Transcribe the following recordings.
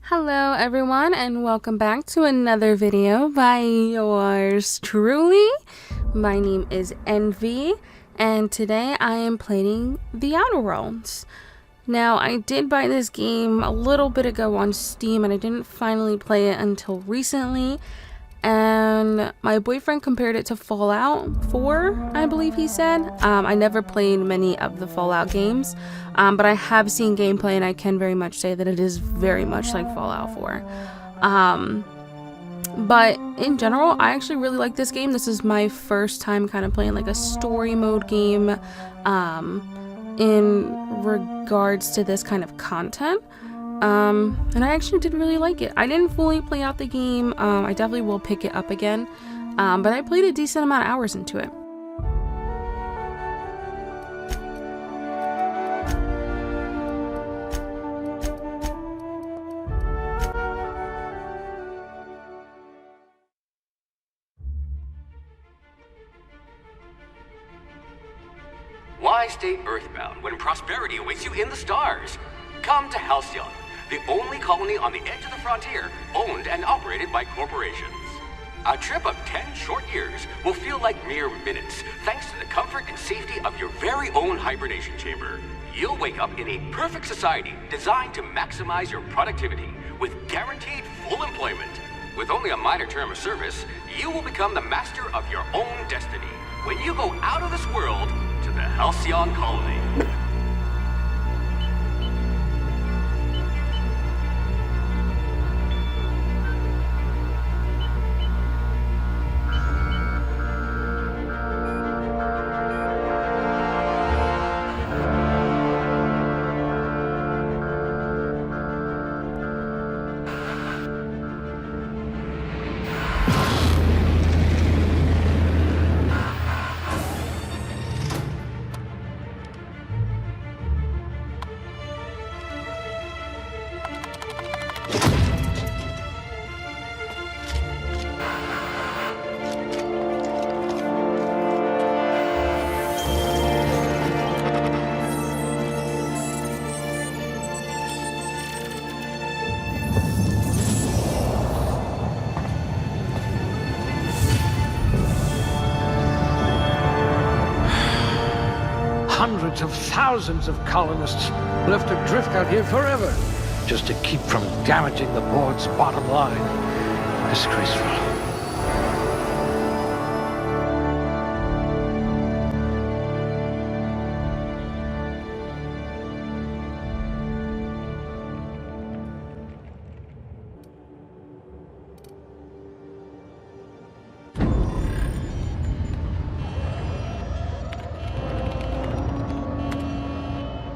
Hello everyone and welcome back to another video by yours truly. My name is Envy and today I am playing The Outer Worlds. Now I did buy this game a little bit ago on Steam and I didn't finally play it until recently, and my boyfriend compared it to Fallout 4, I believe he said. I never played many of the Fallout games, but I have seen gameplay and I can very much say that it is very much like Fallout 4. But in general, I actually really like this game. This is my first time kind of playing like a story mode game in regards to this kind of content. And I actually did really like it. I didn't fully play out the game. I definitely will pick it up again. But I played a decent amount of hours into it. Why stay earthbound when prosperity awaits you in the stars? Come to Halcyon, the only colony on the edge of the frontier, owned and operated by corporations. A trip of 10 short years will feel like mere minutes, thanks to the comfort and safety of your very own hibernation chamber. You'll wake up in a perfect society designed to maximize your productivity with guaranteed full employment. With only a minor term of service, you will become the master of your own destiny when you go out of this world to the Halcyon colony. Hundreds of thousands of colonists left adrift out here forever, just to keep from damaging the board's bottom line. Disgraceful.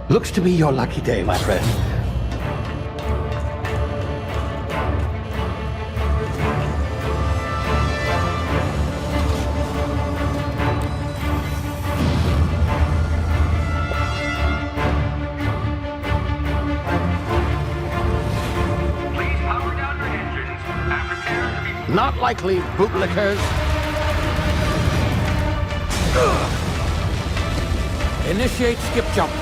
Looks to be your lucky day, my friend. Please power down your engines and prepare to be... Not likely, bootlickers. Initiate skip jump.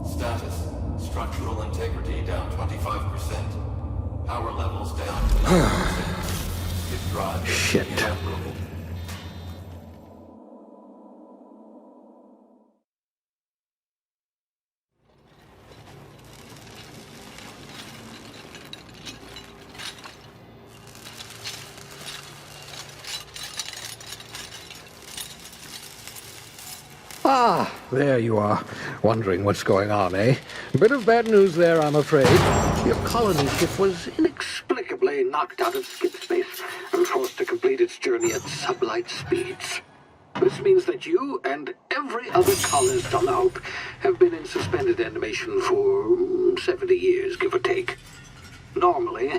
Status. Structural integrity down 25%. Power levels down to 90%. If drive Shit. inoperable. Ah, there you are. Wondering what's going on, eh? Bit of bad news there, I'm afraid. Your colony ship was inexplicably knocked out of skip space and forced to complete its journey at sublight speeds. This means that you and every other colonist on the Hope have been in suspended animation for 70 years, give or take. Normally,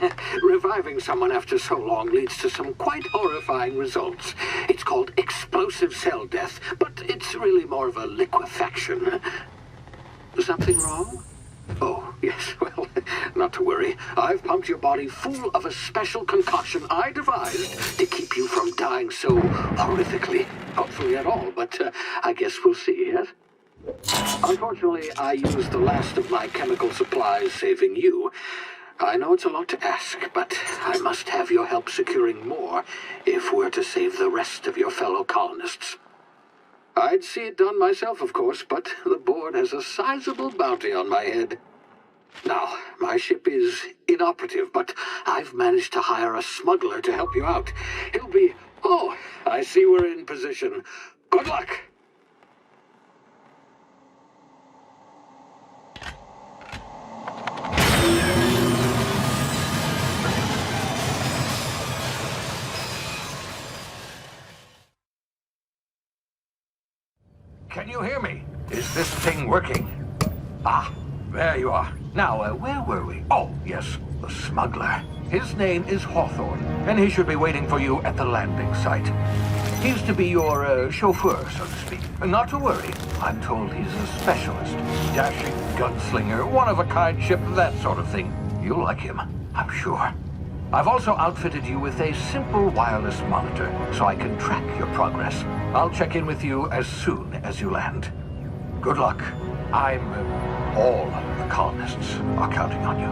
reviving someone after so long leads to some quite horrifying results. It's called explosive cell death, but it's really more of a liquefaction. Something wrong? Oh, yes, well, not to worry. I've pumped your body full of a special concoction I devised to keep you from dying so horrifically. Hopefully at all, but I guess we'll see, yes? Unfortunately, I used the last of my chemical supplies saving you. I know it's a lot to ask, but I must have your help securing more if we're to save the rest of your fellow colonists. I'd see it done myself, of course, but the board has a sizable bounty on my head. Now, my ship is inoperative, but I've managed to hire a smuggler to help you out. He'll be... Oh, I see we're in position. Good luck! Can you hear me? Is this thing working? Ah, there you are. Now, where were we? Oh, yes, the smuggler. His name is Hawthorne, and he should be waiting for you at the landing site. He's to be your chauffeur, so to speak. Not to worry. I'm told he's a specialist. Dashing gunslinger, one-of-a-kind ship, that sort of thing. You'll like him, I'm sure. I've also outfitted you with a simple wireless monitor, so I can track your progress. I'll check in with you as soon as you land. Good luck. All the colonists are counting on you.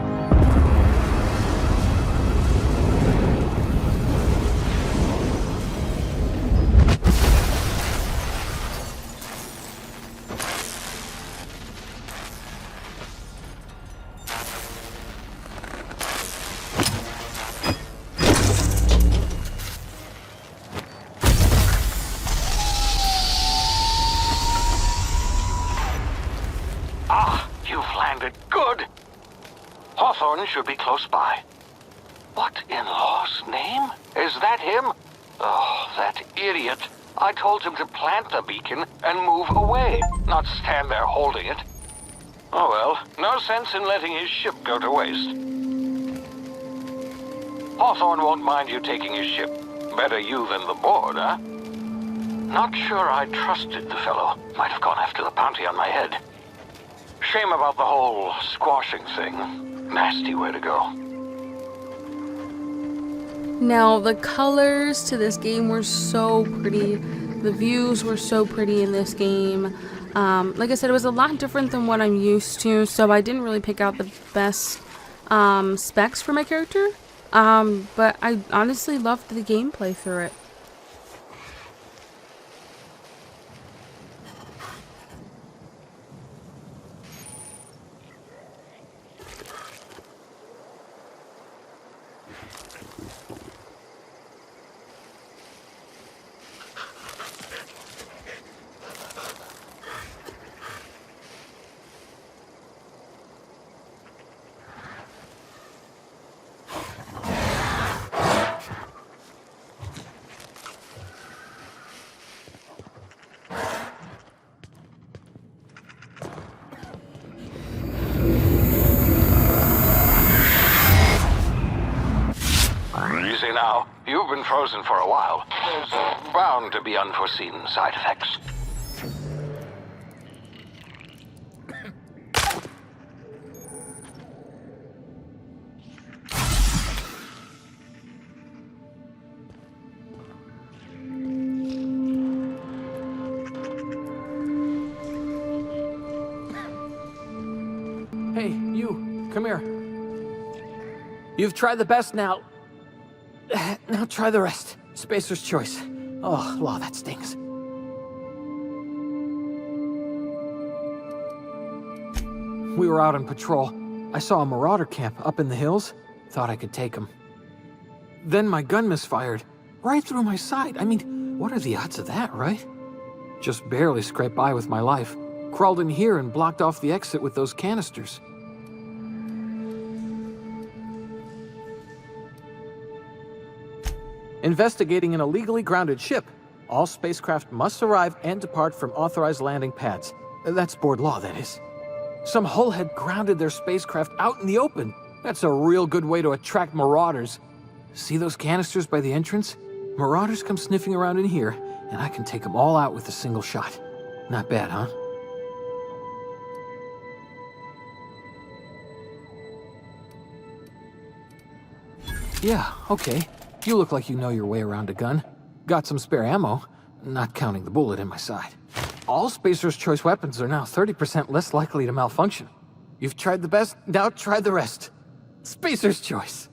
Good. Hawthorne should be close by. What in law's name? Is that him? Oh, that idiot. I told him to plant the beacon and move away, not stand there holding it. Oh well, no sense in letting his ship go to waste. Hawthorne won't mind you taking his ship. Better you than the board, huh? Not sure I trusted the fellow. Might have gone after the bounty on my head. Shame about the whole squashing thing. Nasty way to go. Now, the colors to this game were so pretty. The views were so pretty in this game. Like I said, it was a lot different than what I'm used to, so I didn't really pick out the best specs for my character. But I honestly loved the gameplay through it. Easy now. You've been frozen for a while. There's bound to be unforeseen side effects. Hey, you, come here. You've tried the best now. Now try the rest. Spacer's choice. Oh, law, that stings. We were out on patrol. I saw a marauder camp up in the hills. Thought I could take him. Then my gun misfired. Right through my side. I mean, what are the odds of that, right? Just barely scraped by with my life. Crawled in here and blocked off the exit with those canisters. Investigating an illegally grounded ship. All spacecraft must arrive and depart from authorized landing pads. That's board law, that is. Some hull had grounded their spacecraft out in the open. That's a real good way to attract marauders. See those canisters by the entrance? Marauders come sniffing around in here, and I can take them all out with a single shot. Not bad, huh? Yeah, okay. You look like you know your way around a gun. Got some spare ammo, not counting the bullet in my side. All Spacer's Choice weapons are now 30% less likely to malfunction. You've tried the best, now try the rest. Spacer's Choice.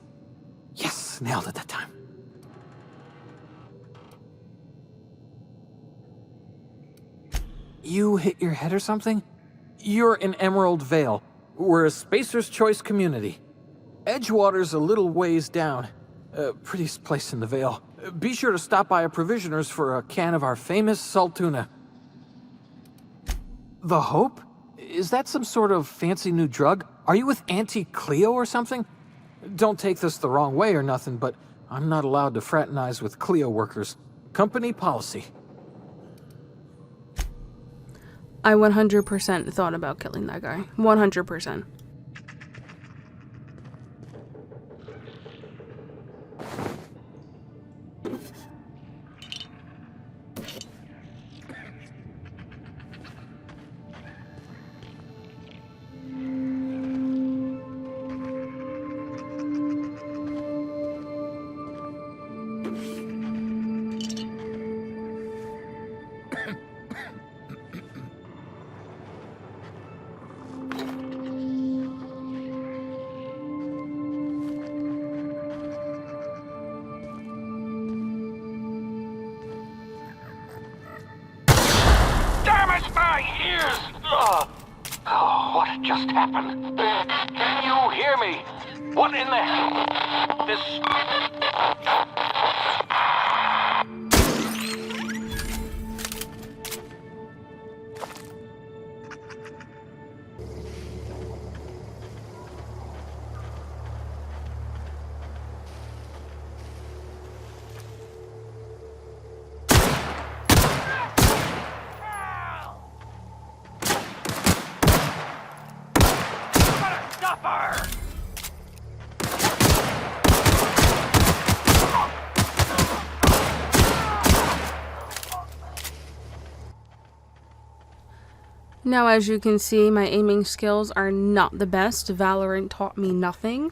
Yes, nailed it that time. You hit your head or something? You're in Emerald Vale. We're a Spacer's Choice community. Edgewater's a little ways down. Prettiest place in the Vale. Be sure to stop by a provisioner's for a can of our famous salt tuna. The Hope? Is that some sort of fancy new drug? Are you with Auntie Cleo or something? Don't take this the wrong way or nothing, but I'm not allowed to fraternize with Cleo workers. Company policy. I 100% thought about killing that guy. 100%. What just happened? Can you hear me? What in the hell? This... Now, as you can see, my aiming skills are not the best. Valorant taught me nothing.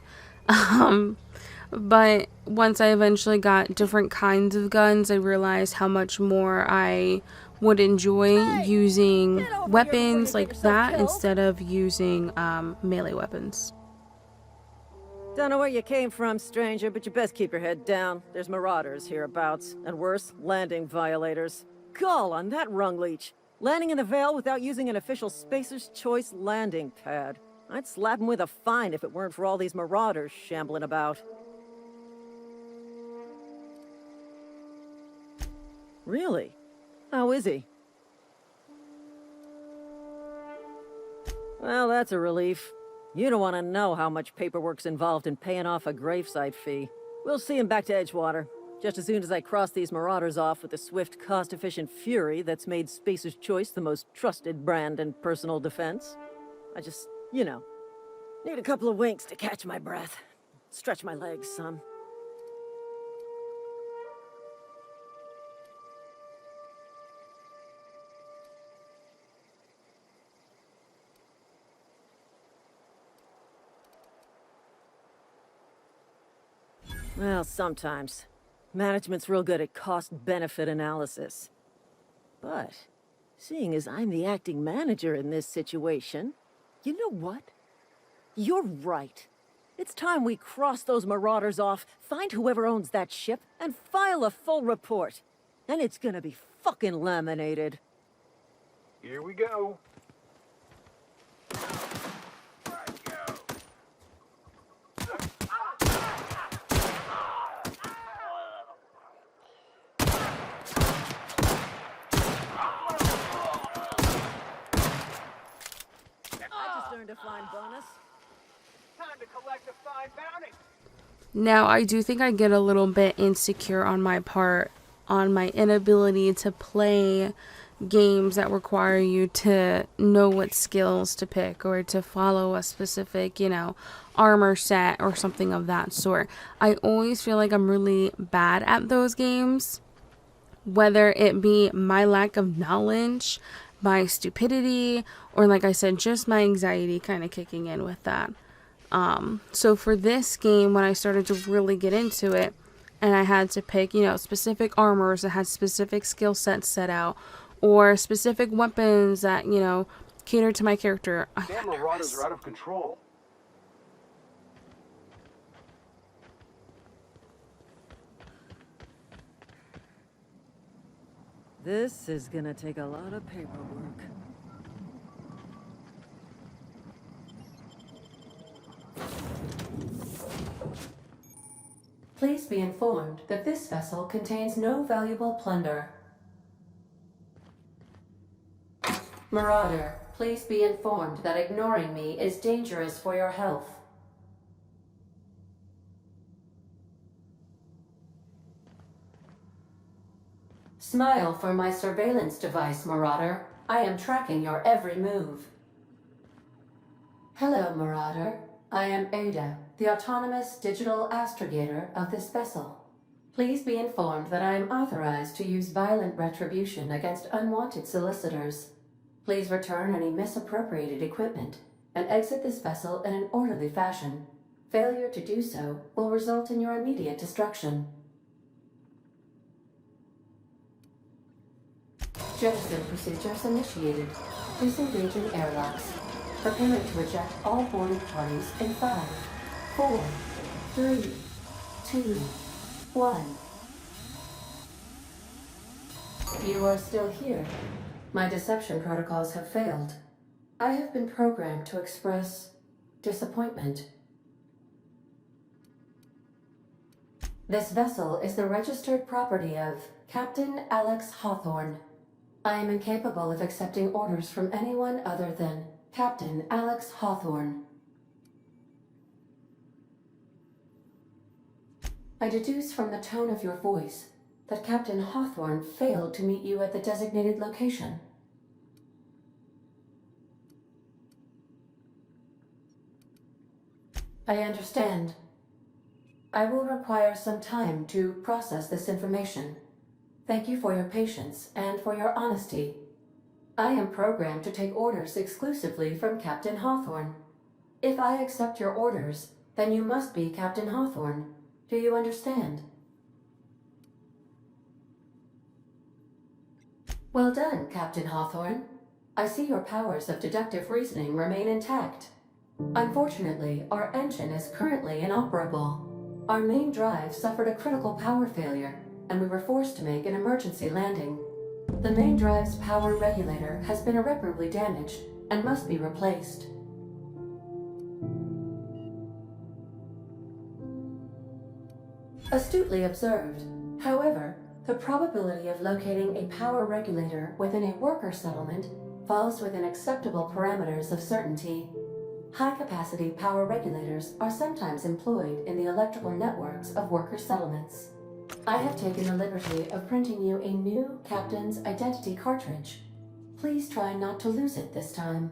But once I eventually got different kinds of guns, I realized how much more I would enjoy using weapons like that instead of using melee weapons. Don't know where you came from, stranger, but you best keep your head down. There's marauders hereabouts, and worse, landing violators. Call on that rung leech. Landing in the Vale without using an official Spacer's Choice landing pad. I'd slap him with a fine if it weren't for all these marauders shambling about. Really? How is he? Well, that's a relief. You don't want to know how much paperwork's involved in paying off a gravesite fee. We'll see him back to Edgewater. Just as soon as I cross these marauders off with the swift, cost-efficient fury that's made Spacer's Choice the most trusted brand in personal defense. I just, you know, need a couple of winks to catch my breath. Stretch my legs some. Well, sometimes. Management's real good at cost-benefit analysis. But, seeing as I'm the acting manager in this situation, you know what? You're right. It's time we cross those marauders off, find whoever owns that ship, and file a full report. And it's gonna be fucking laminated. Here we go. To find bonus. Time to collect a fine bounty. Now, I do think I get a little bit insecure on my part on my inability to play games that require you to know what skills to pick or to follow a specific, you know, armor set or something of that sort. I always feel like I'm really bad at those games, whether it be my lack of knowledge, my stupidity, or like I said, just my anxiety kind of kicking in with that. So for this game, when I started to really get into it, and I had to pick, specific armors that had specific skill sets set out, or specific weapons that, cater to my character, I Damn got marauders nervous. are out of control. This is gonna take a lot of paperwork. Please be informed that this vessel contains no valuable plunder. Marauder, please be informed that ignoring me is dangerous for your health. Smile for my surveillance device, Marauder. I am tracking your every move. Hello, Marauder. I am Ada, the autonomous digital astrogator of this vessel. Please be informed that I am authorized to use violent retribution against unwanted solicitors. Please return any misappropriated equipment and exit this vessel in an orderly fashion. Failure to do so will result in your immediate destruction. Jettison procedures initiated. Disengaging airlocks. Preparing to eject all boarding parties in 5, 4, 3, 2, 1. You are still here. My deception protocols have failed. I have been programmed to express disappointment. This vessel is the registered property of Captain Alex Hawthorne. I am incapable of accepting orders from anyone other than Captain Alex Hawthorne. I deduce from the tone of your voice that Captain Hawthorne failed to meet you at the designated location. I understand. I will require some time to process this information. Thank you for your patience and for your honesty. I am programmed to take orders exclusively from Captain Hawthorne. If I accept your orders, then you must be Captain Hawthorne. Do you understand? Well done, Captain Hawthorne. I see your powers of deductive reasoning remain intact. Unfortunately, our engine is currently inoperable. Our main drive suffered a critical power failure, and we were forced to make an emergency landing. The main drive's power regulator has been irreparably damaged and must be replaced. Astutely observed. However, the probability of locating a power regulator within a worker settlement falls within acceptable parameters of certainty. High-capacity power regulators are sometimes employed in the electrical networks of worker settlements. I have taken the liberty of printing you a new Captain's Identity cartridge. Please try not to lose it this time.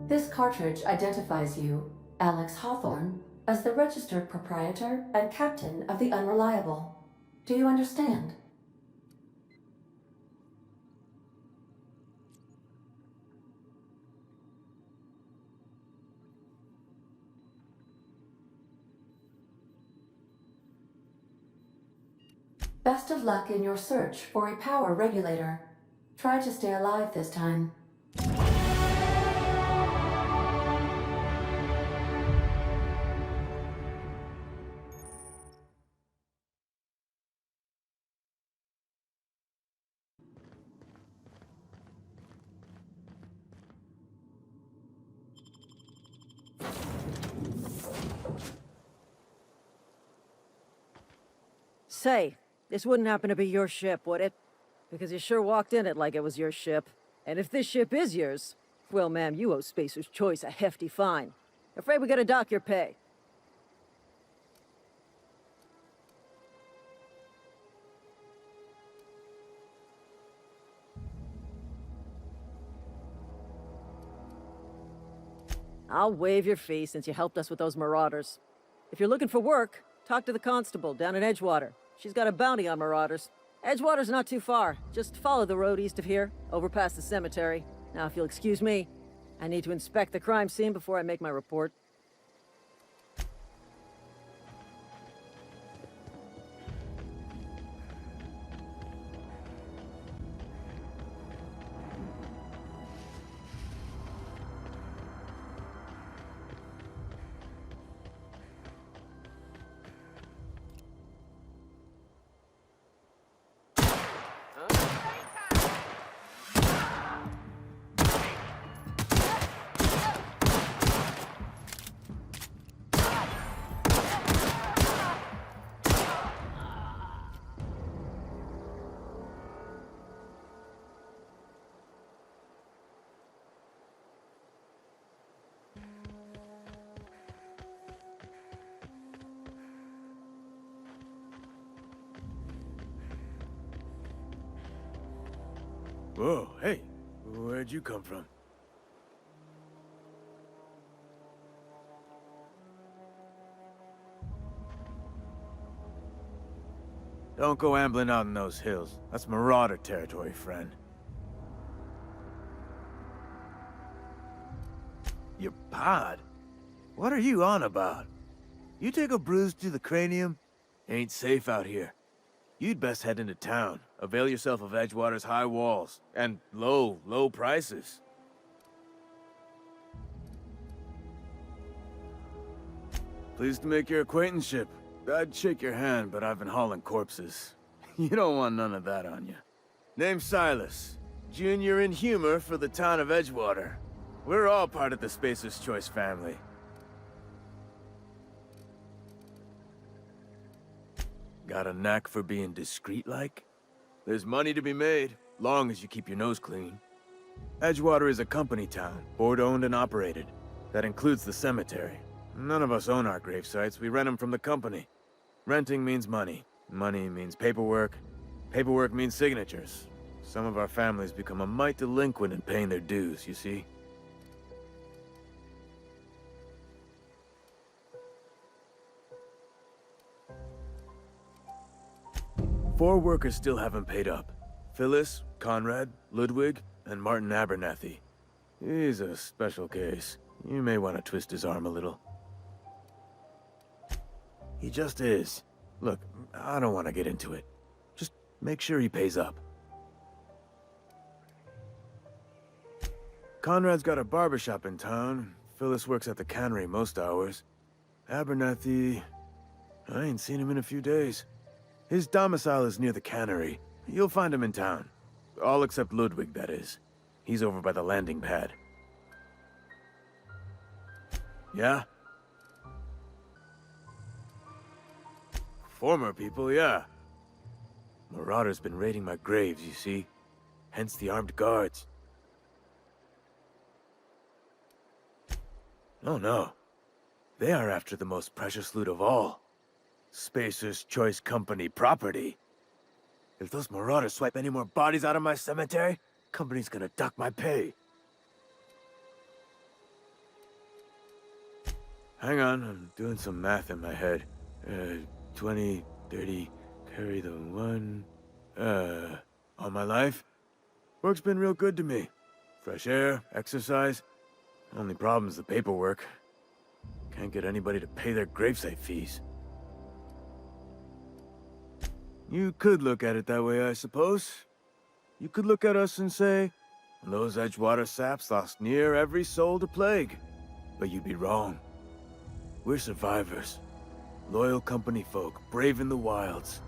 This cartridge identifies you, Alex Hawthorne, as the registered proprietor and captain of the Unreliable. Do you understand? Best of luck in your search for a power regulator. Try to stay alive this time. Say, this wouldn't happen to be your ship, would it? Because you sure walked in it like it was your ship. And if this ship is yours, well, ma'am, you owe Spacer's Choice a hefty fine. Afraid we gotta dock your pay. I'll waive your fee since you helped us with those marauders. If you're looking for work, talk to the constable down in Edgewater. She's got a bounty on marauders. Edgewater's not too far. Just follow the road east of here, over past the cemetery. Now, if you'll excuse me, I need to inspect the crime scene before I make my report. Whoa, hey, where'd you come from? Don't go ambling out in those hills. That's Marauder territory, friend. Your pod? What are you on about? You take a bruise to the cranium? Ain't safe out here. You'd best head into town. Avail yourself of Edgewater's high walls. And low prices. Pleased to make your acquaintanceship. I'd shake your hand, but I've been hauling corpses. You don't want none of that on you. Name's Silas. Junior in humor for the town of Edgewater. We're all part of the Spacer's Choice family. Got a knack for being discreet-like? There's money to be made, long as you keep your nose clean. Edgewater is a company town, board-owned and operated. That includes the cemetery. None of us own our grave sites, we rent them from the company. Renting means money. Money means paperwork. Paperwork means signatures. Some of our families become a mite delinquent in paying their dues, you see? Four workers still haven't paid up. Phyllis, Conrad, Ludwig, and Martin Abernathy. He's a special case. You may want to twist his arm a little. He just is. Look, I don't want to get into it. Just make sure he pays up. Conrad's got a barbershop in town. Phyllis works at the cannery most hours. Abernathy... I ain't seen him in a few days. His domicile is near the cannery. You'll find him in town. All except Ludwig, that is. He's over by the landing pad. Yeah? Former people, yeah. Marauder's been raiding my graves, you see. Hence the armed guards. Oh no. They are after the most precious loot of all. Spacer's Choice Company property. If those Marauders swipe any more bodies out of my cemetery, company's gonna duck my pay. Hang on, I'm doing some math in my head. 20, 30, carry the one... all my life? Work's been real good to me. Fresh air, exercise. Only problem's the paperwork. Can't get anybody to pay their gravesite fees. You could look at it that way, I suppose. You could look at us and say, those Edgewater saps lost near every soul to plague. But you'd be wrong. We're survivors. Loyal company folk, brave in the wilds.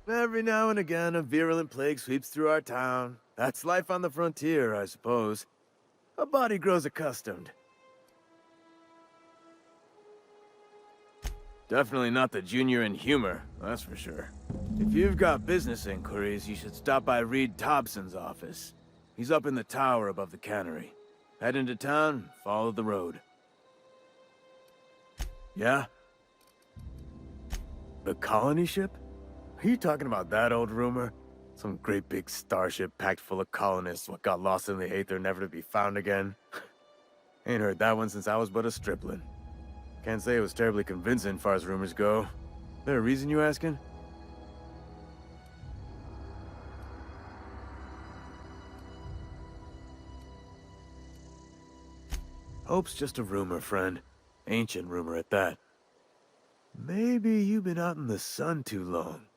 Every now and again, a virulent plague sweeps through our town. That's life on the frontier, I suppose. A body grows accustomed. Definitely not the junior in humor, that's for sure. If you've got business inquiries, you should stop by Reed Thompson's office. He's up in the tower above the cannery. Head into town, follow the road. Yeah? The colony ship? Are you talking about that old rumor? Some great big starship packed full of colonists what got lost in the aether never to be found again? Ain't heard that one since I was but a stripling. Can't say it was terribly convincing far as rumors go. There a reason you asking? Hope's just a rumor, friend. Ancient rumor at that. Maybe you've been out in the sun too long.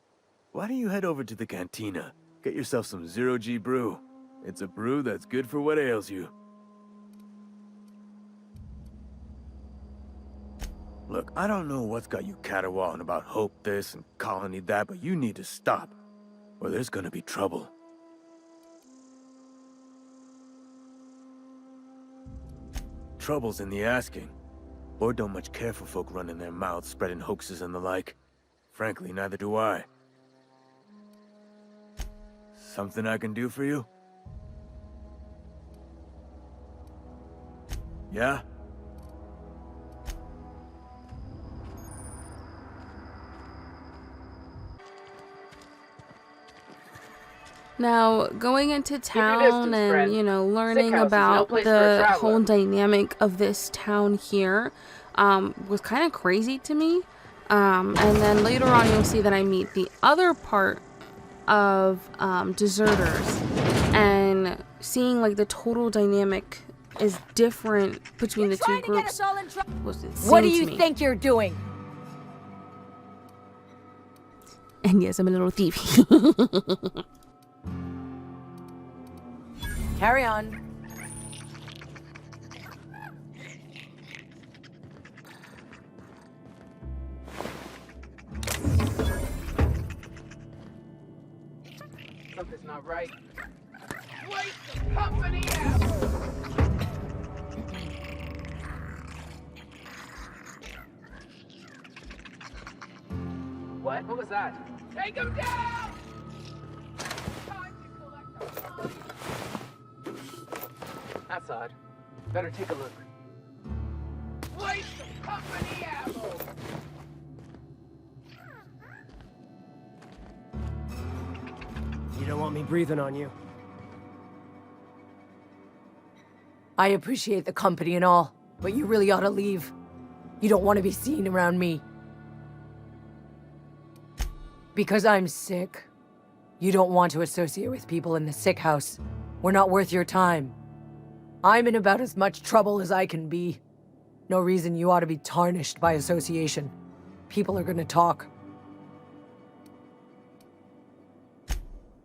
Why don't you head over to the cantina? Get yourself some Zero-G brew. It's a brew that's good for what ails you. Look, I don't know what's got you caterwauling about Hope this and Colony that, but you need to stop, or there's gonna be trouble. Trouble's in the asking. Board don't much care for folk running their mouths, spreading hoaxes and the like. Frankly, neither do I. Something I can do for you? Yeah? Now, going into town distance, and, friend. you know, learning Sick house is no about place for a the traveler. whole dynamic of this town here was kind of crazy to me. And then later on, you'll see that I meet the other part of deserters, and seeing like the total dynamic is different between the two groups was insane What do to you me. think you're doing? And yes, I'm a little thief. Carry on. Something's not right. Waste of company apple! What? What was that? Take him down! Time to collect the fine. That's odd. Better take a look. Waste of company apple! You don't want me breathing on you. I appreciate the company and all, but you really ought to leave. You don't want to be seen around me. Because I'm sick. You don't want to associate with people in the sick house. We're not worth your time. I'm in about as much trouble as I can be. No reason you ought to be tarnished by association. People are gonna talk.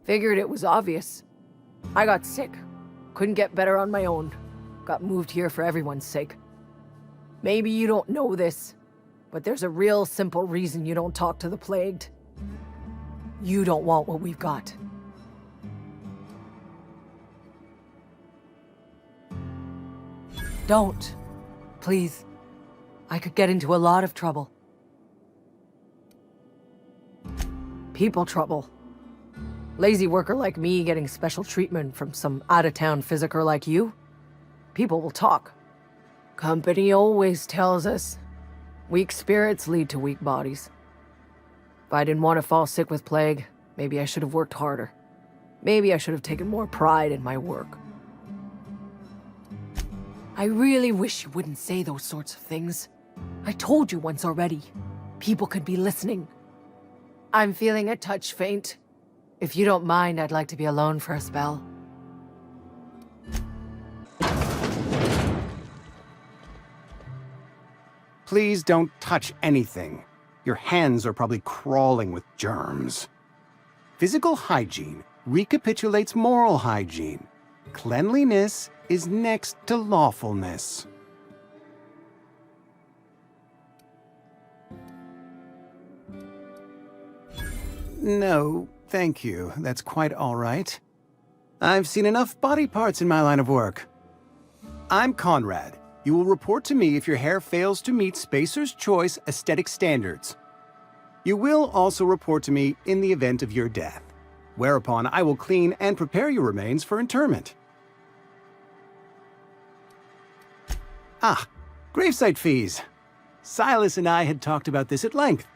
Figured it was obvious. I got sick. Couldn't get better on my own. Got moved here for everyone's sake. Maybe you don't know this, but there's a real simple reason you don't talk to the plagued. You don't want what we've got. Don't. Please. I could get into a lot of trouble. People trouble. Lazy worker like me getting special treatment from some out-of-town physiker like you? People will talk. Company always tells us, weak spirits lead to weak bodies. If I didn't want to fall sick with plague, maybe I should have worked harder. Maybe I should have taken more pride in my work. I really wish you wouldn't say those sorts of things. I told you once already. People could be listening. I'm feeling a touch faint. If you don't mind, I'd like to be alone for a spell. Please don't touch anything. Your hands are probably crawling with germs. Physical hygiene recapitulates moral hygiene. Cleanliness is next to lawfulness. No, thank you. That's quite all right. I've seen enough body parts in my line of work. I'm Conrad. You will report to me if your hair fails to meet Spacer's Choice aesthetic standards. You will also report to me in the event of your death, whereupon I will clean and prepare your remains for interment. Ah, gravesite fees. Silas and I had talked about this at length.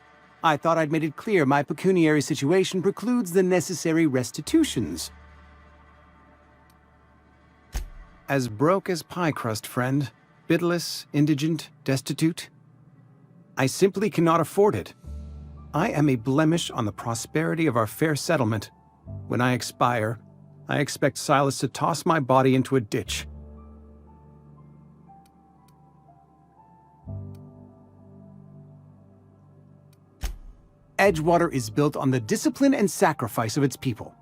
I thought I'd made it clear my pecuniary situation precludes the necessary restitutions. As broke as pie crust, friend. Bidless, indigent, destitute. I simply cannot afford it. I am a blemish on the prosperity of our fair settlement. When I expire, I expect Silas to toss my body into a ditch. Edgewater is built on the discipline and sacrifice of its people.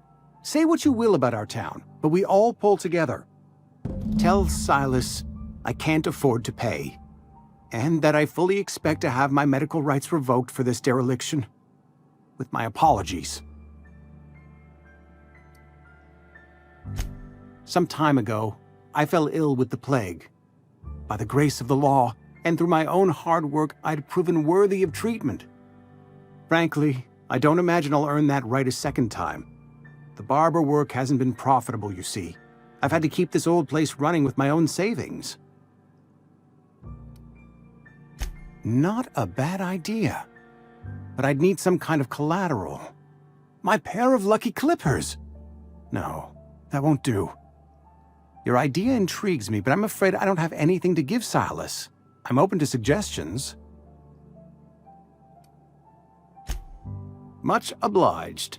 Say what you will about our town, but we all pull together. Tell Silas I can't afford to pay, and that I fully expect to have my medical rights revoked for this dereliction. With my apologies. Some time ago, I fell ill with the plague. By the grace of the law, and through my own hard work, I'd proven worthy of treatment. Frankly, I don't imagine I'll earn that right a second time. The barber work hasn't been profitable, you see. I've had to keep this old place running with my own savings. Not a bad idea. But I'd need some kind of collateral. My pair of lucky clippers. No, that won't do. Your idea intrigues me, but I'm afraid I don't have anything to give Silas. I'm open to suggestions. Much obliged.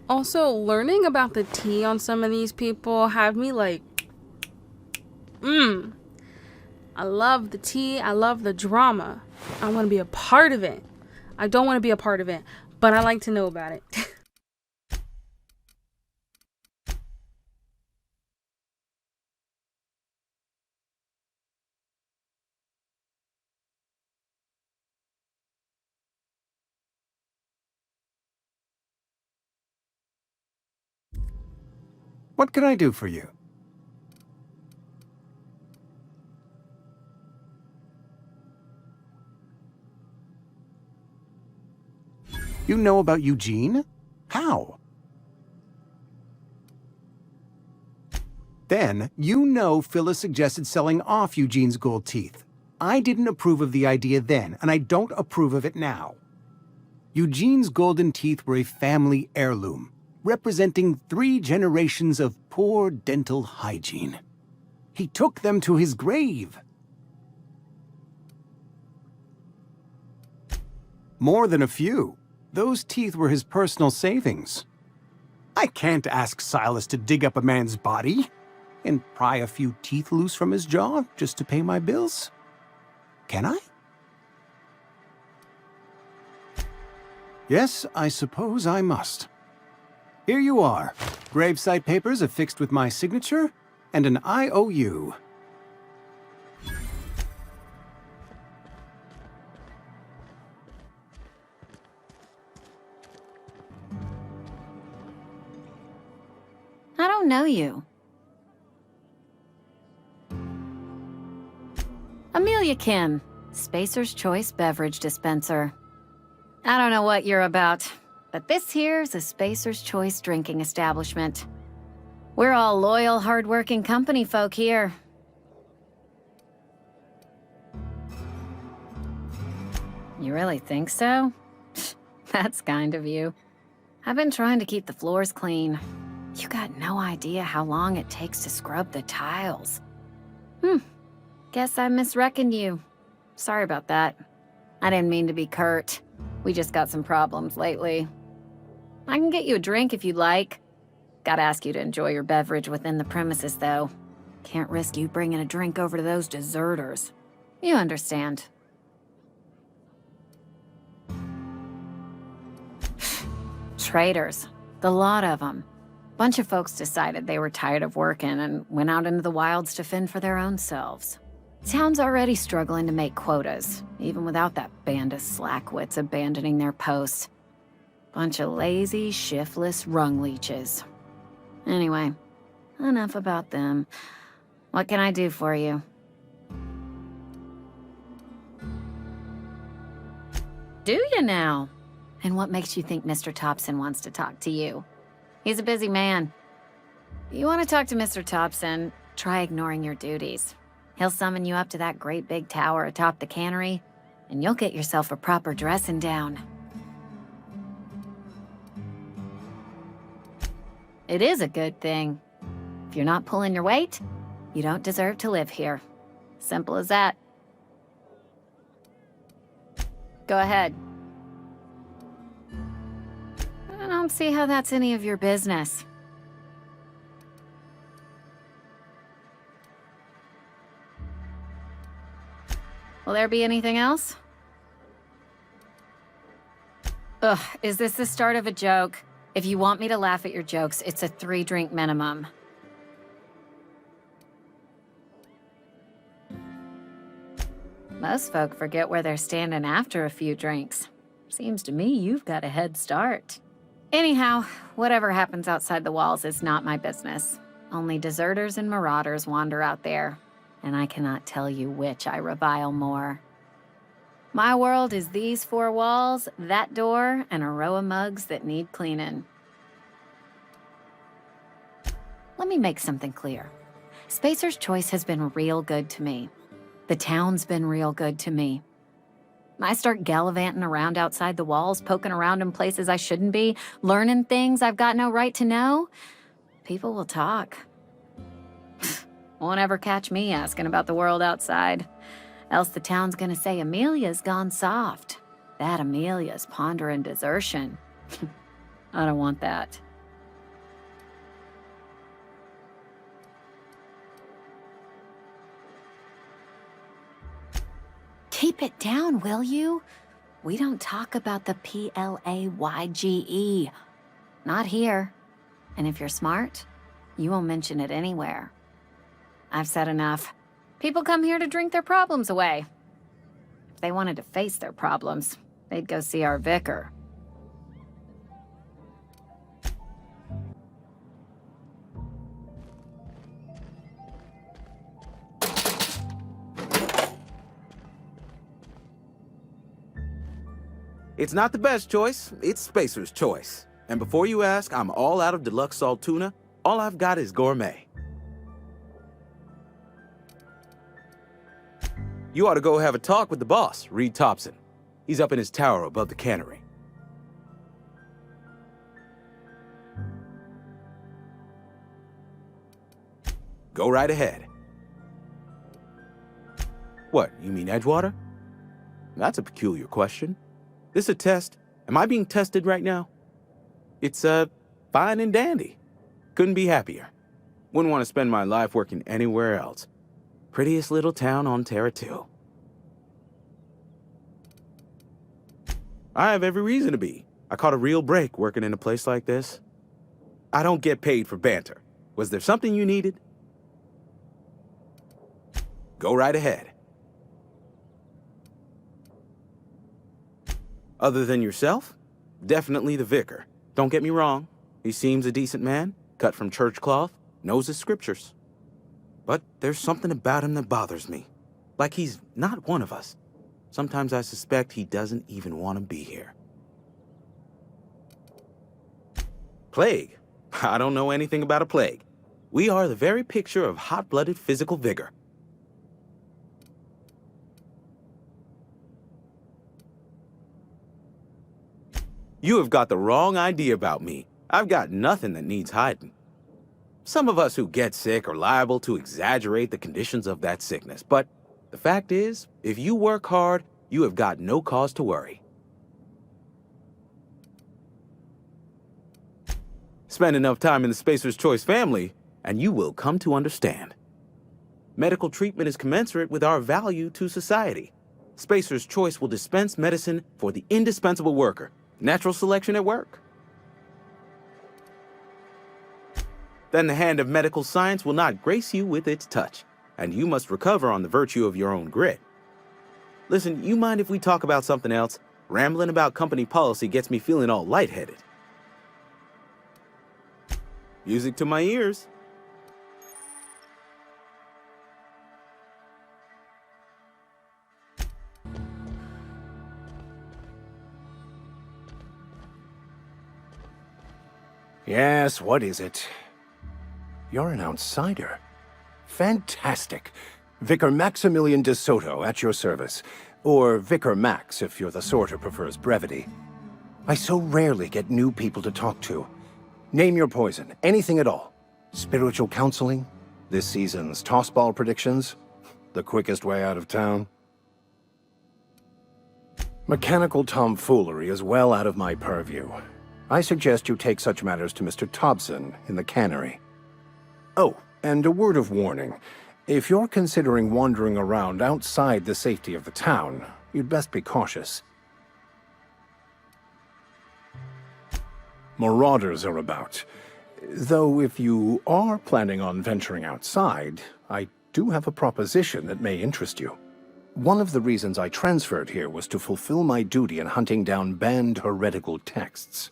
Also, learning about the tea on some of these people had me like, I love the tea. I love the drama. I want to be a part of it. I don't want to be a part of it, but I like to know about it. What can I do for you? You know about Eugene? How? Then, you know Phyllis suggested selling off Eugene's gold teeth. I didn't approve of the idea then, and I don't approve of it now. Eugene's golden teeth were a family heirloom, representing 3 generations of poor dental hygiene. He took them to his grave. More than a few. Those teeth were his personal savings. I can't ask Silas to dig up a man's body and pry a few teeth loose from his jaw just to pay my bills. Can I? Yes, I suppose I must. Here you are. Gravesite papers affixed with my signature and an IOU. I don't know you. Amelia Kim, Spacer's Choice Beverage Dispenser. I don't know what you're about, but this here's a Spacer's Choice drinking establishment. We're all loyal, hard-working company folk here. You really think so? That's kind of you. I've been trying to keep the floors clean. You got no idea how long it takes to scrub the tiles. Guess I misreckoned you. Sorry about that. I didn't mean to be curt. We just got some problems lately. I can get you a drink if you'd like. Gotta ask you to enjoy your beverage within the premises, though. Can't risk you bringing a drink over to those deserters. You understand. Traitors. The lot of them. Bunch of folks decided they were tired of working and went out into the wilds to fend for their own selves. Town's already struggling to make quotas, even without that band of slackwits abandoning their posts. Bunch of lazy, shiftless rung leeches. Anyway, enough about them. What can I do for you? Do you now? And what makes you think Mr. Thompson wants to talk to you? He's a busy man. You want to talk to Mr. Thompson, try ignoring your duties. He'll summon you up to that great big tower atop the cannery, and you'll get yourself a proper dressing down. It is a good thing. If you're not pulling your weight, you don't deserve to live here. Simple as that. Go ahead. I don't see how that's any of your business. Will there be anything else? Ugh, is this the start of a joke? If you want me to laugh at your jokes, it's a 3-drink minimum. Most folk forget where they're standing after a few drinks. Seems to me you've got a head start. Anyhow, whatever happens outside the walls is not my business. Only deserters and marauders wander out there, and I cannot tell you which I revile more. My world is these four walls, that door, and a row of mugs that need cleaning. Let me make something clear. Spacer's Choice has been real good to me. The town's been real good to me. I start gallivanting around outside the walls, poking around in places I shouldn't be, learning things I've got no right to know. People will talk. Won't ever catch me asking about the world outside. Else the town's gonna say Amelia's gone soft. That Amelia's pondering desertion. I don't want that. Keep it down, will you? We don't talk about the PLAYGE. Not here. And if you're smart, you won't mention it anywhere. I've said enough. People come here to drink their problems away. If they wanted to face their problems, they'd go see our vicar. It's not the best choice, it's Spacer's Choice. And before you ask, I'm all out of deluxe salt tuna. All I've got is gourmet. You ought to go have a talk with the boss, Reed Thompson. He's up in his tower above the cannery. Go right ahead. What, you mean Edgewater? That's a peculiar question. This a test? Am I being tested right now? It's, fine and dandy. Couldn't be happier. Wouldn't want to spend my life working anywhere else. Prettiest little town on Terra 2. I have every reason to be. I caught a real break working in a place like this. I don't get paid for banter. Was there something you needed? Go right ahead. Other than yourself? Definitely the vicar. Don't get me wrong. He seems a decent man, cut from church cloth, knows his scriptures. But there's something about him that bothers me. Like he's not one of us. Sometimes I suspect he doesn't even want to be here. Plague? I don't know anything about a plague. We are the very picture of hot-blooded physical vigor. You have got the wrong idea about me. I've got nothing that needs hiding. Some of us who get sick are liable to exaggerate the conditions of that sickness, but the fact is, if you work hard, you have got no cause to worry. Spend enough time in the Spacer's Choice family, and you will come to understand. Medical treatment is commensurate with our value to society. Spacer's Choice will dispense medicine for the indispensable worker. Natural selection at work. Then the hand of medical science will not grace you with its touch, and you must recover on the virtue of your own grit. Listen, you mind if we talk about something else? Rambling about company policy gets me feeling all lightheaded. Music to my ears. Yes, what is it? You're an outsider. Fantastic. Vicar Maximilian de Soto, at your service. Or Vicar Max, if you're the sort who prefers brevity. I so rarely get new people to talk to. Name your poison, anything at all. Spiritual counseling? This season's tossball predictions? The quickest way out of town? Mechanical tomfoolery is well out of my purview. I suggest you take such matters to Mr. Thompson in the cannery. Oh, and a word of warning. If you're considering wandering around outside the safety of the town, you'd best be cautious. Marauders are about. Though if you are planning on venturing outside, I do have a proposition that may interest you. One of the reasons I transferred here was to fulfill my duty in hunting down banned heretical texts.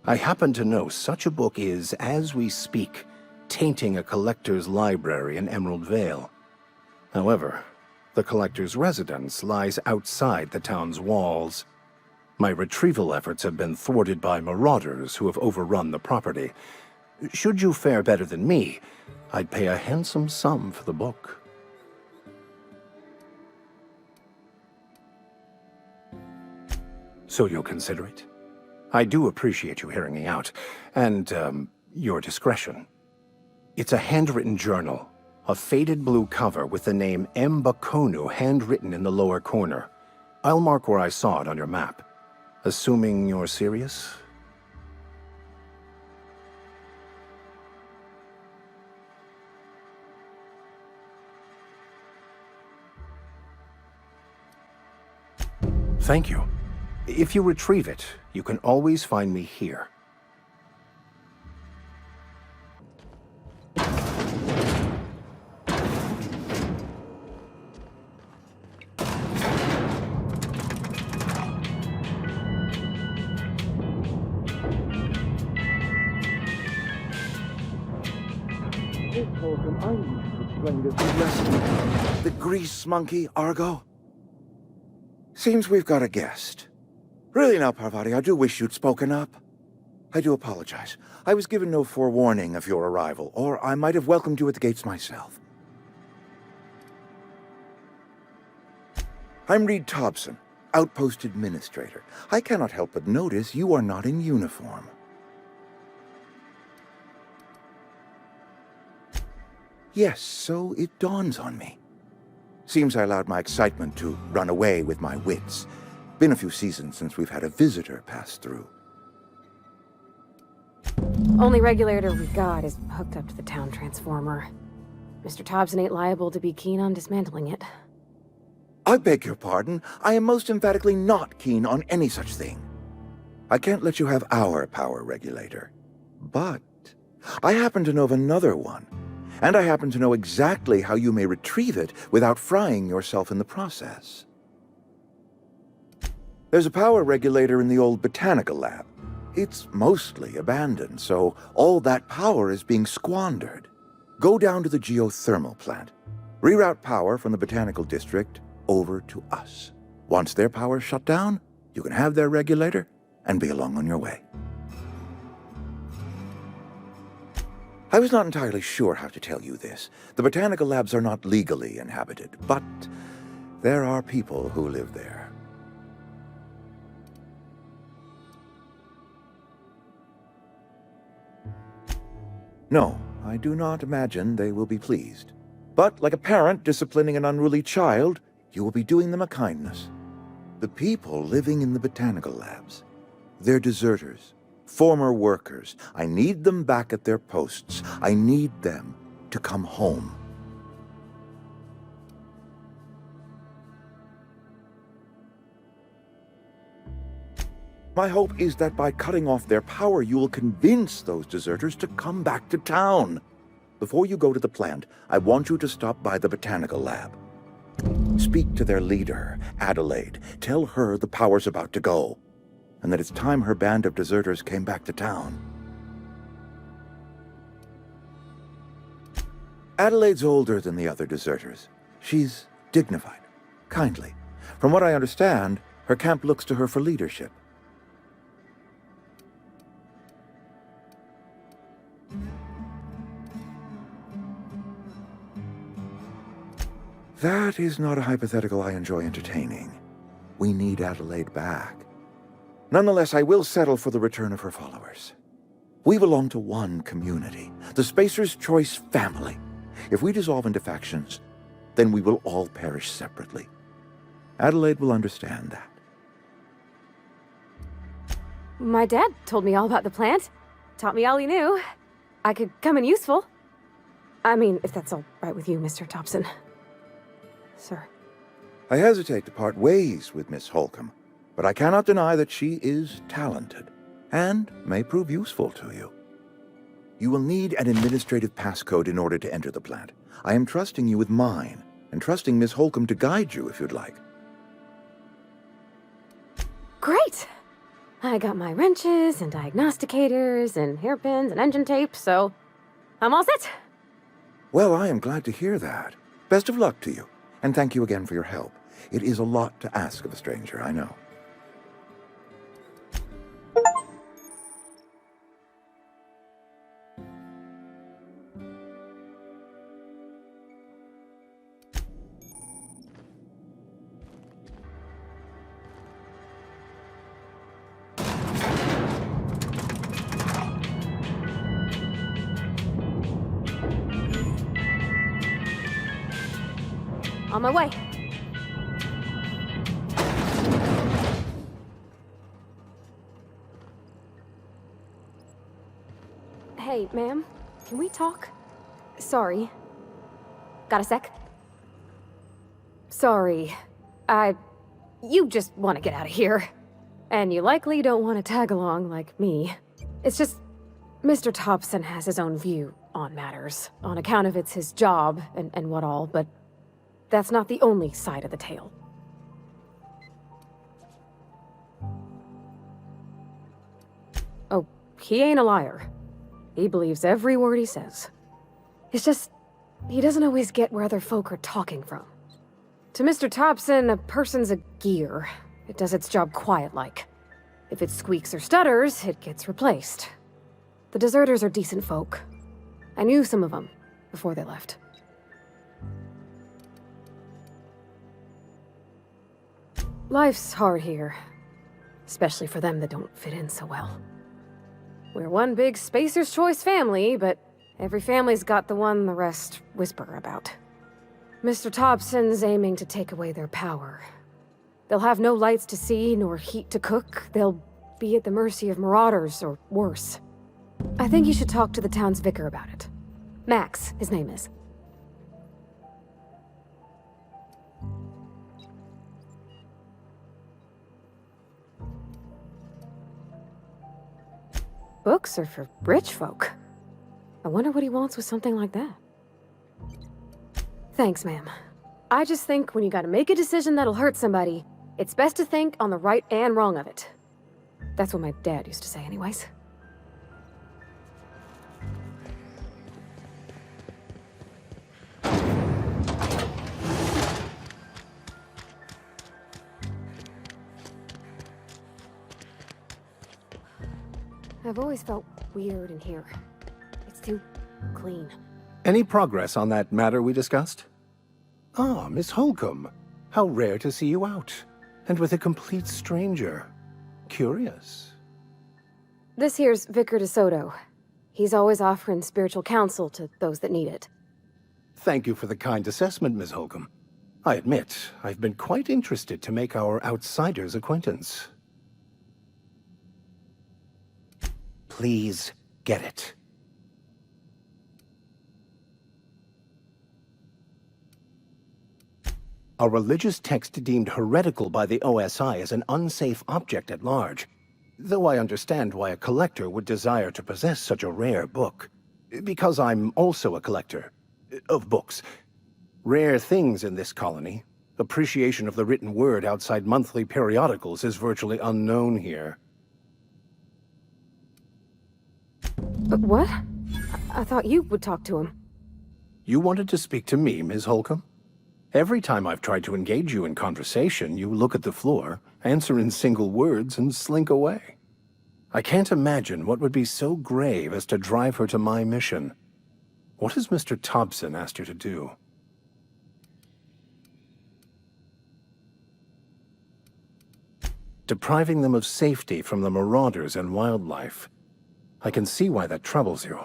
I happen to know such a book is, as we speak, tainting a collector's library in Emerald Vale. However, the collector's residence lies outside the town's walls. My retrieval efforts have been thwarted by marauders who have overrun the property. Should you fare better than me, I'd pay a handsome sum for the book. So you'll consider it? I do appreciate you hearing me out, and, your discretion. It's a handwritten journal, a faded blue cover with the name M'Bakono handwritten in the lower corner. I'll mark where I saw it on your map. Assuming you're serious? Thank you. If you retrieve it, you can always find me here. The grease monkey, Argo? Seems we've got a guest. Really now, Parvati, I do wish you'd spoken up. I do apologize. I was given no forewarning of your arrival, or I might have welcomed you at the gates myself. I'm Reed Thompson, Outpost Administrator. I cannot help but notice you are not in uniform. Yes, so it dawns on me. Seems I allowed my excitement to run away with my wits. Been a few seasons since we've had a visitor pass through. Only regulator we got is hooked up to the town transformer. Mr. Thompson ain't liable to be keen on dismantling it. I beg your pardon. I am most emphatically not keen on any such thing. I can't let you have our power regulator. But I happen to know of another one. And I happen to know exactly how you may retrieve it without frying yourself in the process. There's a power regulator in the old botanical lab. It's mostly abandoned, so all that power is being squandered. Go down to the geothermal plant. Reroute power from the botanical district over to us. Once their power's shut down, you can have their regulator and be along on your way. I was not entirely sure how to tell you this. The botanical labs are not legally inhabited, but there are people who live there. No, I do not imagine they will be pleased. But like a parent disciplining an unruly child, you will be doing them a kindness. The people living in the botanical labs, they're deserters. Former workers. I need them back at their posts. I need them to come home. My hope is that by cutting off their power, you will convince those deserters to come back to town. Before you go to the plant, I want you to stop by the botanical lab. Speak to their leader, Adelaide. Tell her the power's about to go, and that it's time her band of deserters came back to town. Adelaide's older than the other deserters. She's dignified, kindly. From what I understand, her camp looks to her for leadership. That is not a hypothetical I enjoy entertaining. We need Adelaide back. Nonetheless, I will settle for the return of her followers. We belong to one community, the Spacer's Choice family. If we dissolve into factions, then we will all perish separately. Adelaide will understand that. My dad told me all about the plant. Taught me all he knew. I could come in useful. I mean, if that's all right with you, Mr. Thompson. Sir. I hesitate to part ways with Miss Holcomb, but I cannot deny that she is talented and may prove useful to you. You will need an administrative passcode in order to enter the plant. I am trusting you with mine, and trusting Miss Holcomb to guide you if you'd like. Great! I got my wrenches and diagnosticators and hairpins and engine tape, so I'm all set. Well, I am glad to hear that. Best of luck to you, and thank you again for your help. It is a lot to ask of a stranger, I know. On my way. Hey, ma'am, can we talk? Sorry. Got a sec? Sorry. You just want to get out of here. And you likely don't want to tag along like me. It's just, Mr. Thompson has his own view on matters, on account of it's his job and what all, but that's not the only side of the tale. Oh, he ain't a liar. He believes every word he says. It's just, he doesn't always get where other folk are talking from. To Mr. Thompson, a person's a gear. It does its job quiet-like. If it squeaks or stutters, it gets replaced. The deserters are decent folk. I knew some of them before they left. Life's hard here, especially for them that don't fit in so well. We're one big Spacer's Choice family, but every family's got the one the rest whisper about. Mr. Thompson's aiming to take away their power. They'll have no lights to see, nor heat to cook. They'll be at the mercy of marauders, or worse. I think you should talk to the town's vicar about it. Max, his name is. Books are for rich folk. I wonder what he wants with something like that. Thanks, ma'am. I just think when you gotta make a decision that'll hurt somebody, it's best to think on the right and wrong of it. That's what my dad used to say anyways. I've always felt weird in here. It's too clean. Any progress on that matter we discussed? Ah, Miss Holcomb. How rare to see you out. And with a complete stranger. Curious. This here's Vicar DeSoto. He's always offering spiritual counsel to those that need it. Thank you for the kind assessment, Miss Holcomb. I admit, I've been quite interested to make our outsider's acquaintance. Please get it. A religious text deemed heretical by the OSI is an unsafe object at large, though I understand why a collector would desire to possess such a rare book. Because I'm also a collector of books. Rare things in this colony. Appreciation of the written word outside monthly periodicals is virtually unknown here. What? I thought you would talk to him. You wanted to speak to me, Ms. Holcomb? Every time I've tried to engage you in conversation, you look at the floor, answer in single words, and slink away. I can't imagine what would be so grave as to drive her to my mission. What has Mr. Thompson asked you to do? Depriving them of safety from the marauders and wildlife. I can see why that troubles you.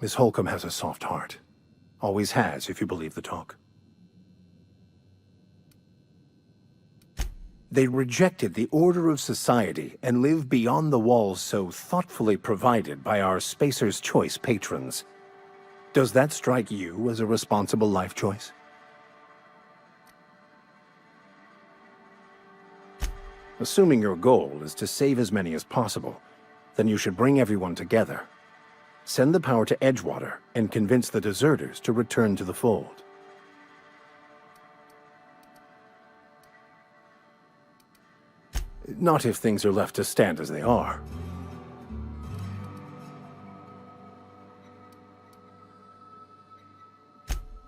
Miss Holcomb has a soft heart. Always has, if you believe the talk. They rejected the order of society and live beyond the walls so thoughtfully provided by our Spacer's Choice patrons. Does that strike you as a responsible life choice? Assuming your goal is to save as many as possible, then you should bring everyone together. Send the power to Edgewater and convince the deserters to return to the fold. Not if things are left to stand as they are.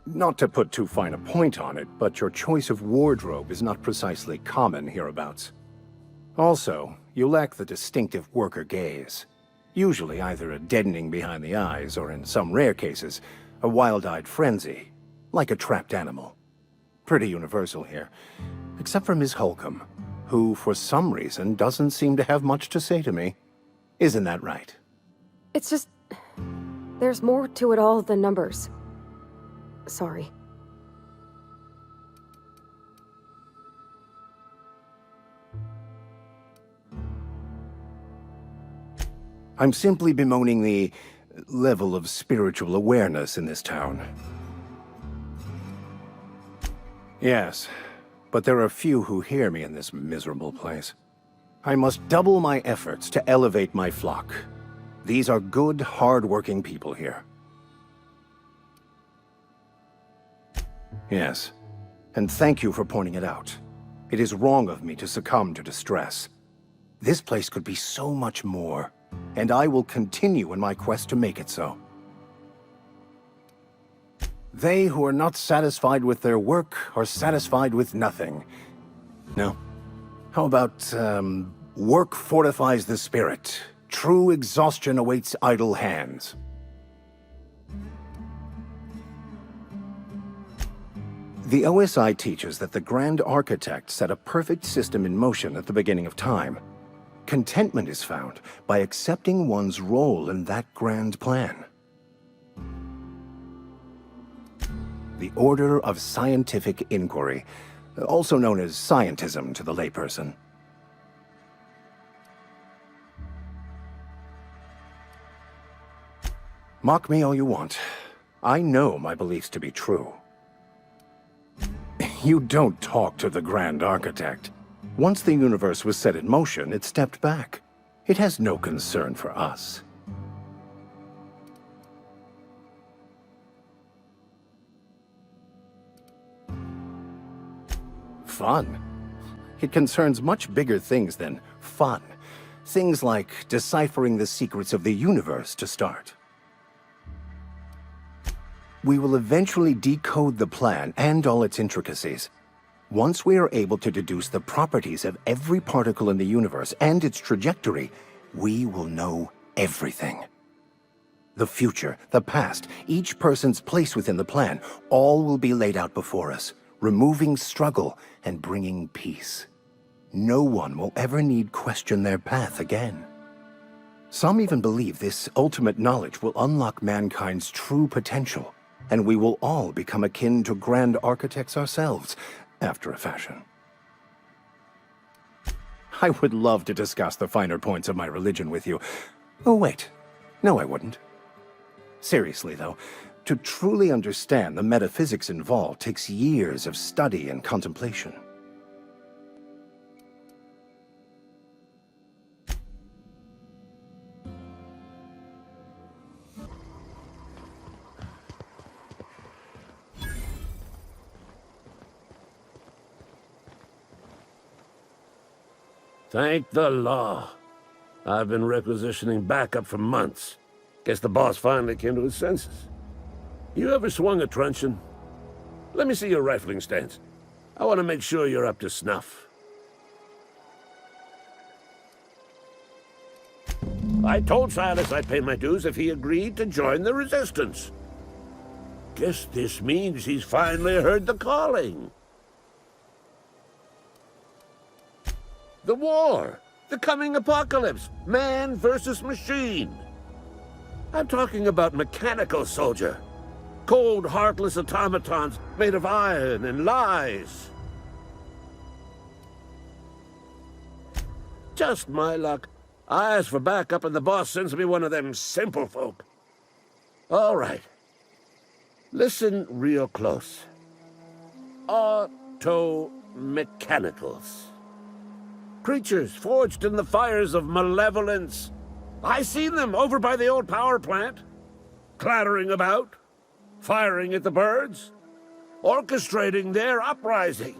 Not to put too fine a point on it, but your choice of wardrobe is not precisely common hereabouts. Also, you lack the distinctive worker gaze. Usually either a deadening behind the eyes, or in some rare cases, a wild-eyed frenzy, like a trapped animal. Pretty universal here, except for Ms. Holcomb, who, for some reason, doesn't seem to have much to say to me. Isn't that right? It's just... there's more to it all than numbers. Sorry. I'm simply bemoaning the level of spiritual awareness in this town. Yes, but there are few who hear me in this miserable place. I must double my efforts to elevate my flock. These are good, hard-working people here. Yes, and thank you for pointing it out. It is wrong of me to succumb to distress. This place could be so much more, and I will continue in my quest to make it so. They who are not satisfied with their work are satisfied with nothing. No. How about, work fortifies the spirit. True exhaustion awaits idle hands. The OSI teaches that the Grand Architect set a perfect system in motion at the beginning of time. Contentment is found by accepting one's role in that grand plan. The Order of Scientific Inquiry, also known as scientism to the layperson. Mock me all you want. I know my beliefs to be true. You don't talk to the Grand Architect. Once the universe was set in motion, it stepped back. It has no concern for us. Fun? It concerns much bigger things than fun. Things like deciphering the secrets of the universe to start. We will eventually decode the plan and all its intricacies. Once we are able to deduce the properties of every particle in the universe and its trajectory, we will know everything. The future, the past, each person's place within the plan, all will be laid out before us, removing struggle and bringing peace. No one will ever need question their path again. Some even believe this ultimate knowledge will unlock mankind's true potential, and we will all become akin to Grand Architects ourselves, after a fashion. I would love to discuss the finer points of my religion with you. Oh, wait. No, I wouldn't. Seriously, though, to truly understand the metaphysics involved takes years of study and contemplation. Thank the law. I've been requisitioning backup for months. Guess the boss finally came to his senses. You ever swung a truncheon? Let me see your rifling stance. I want to make sure you're up to snuff. I told Silas I'd pay my dues if he agreed to join the Resistance. Guess this means he's finally heard the calling. The war! The coming apocalypse! Man versus machine! I'm talking about mechanical soldier. Cold, heartless automatons made of iron and lies. Just my luck. I ask for backup and the boss sends me one of them simple folk. All right. Listen real close. Auto-mechanicals. Creatures forged in the fires of malevolence. I seen them over by the old power plant. Clattering about. Firing at the birds. Orchestrating their uprising.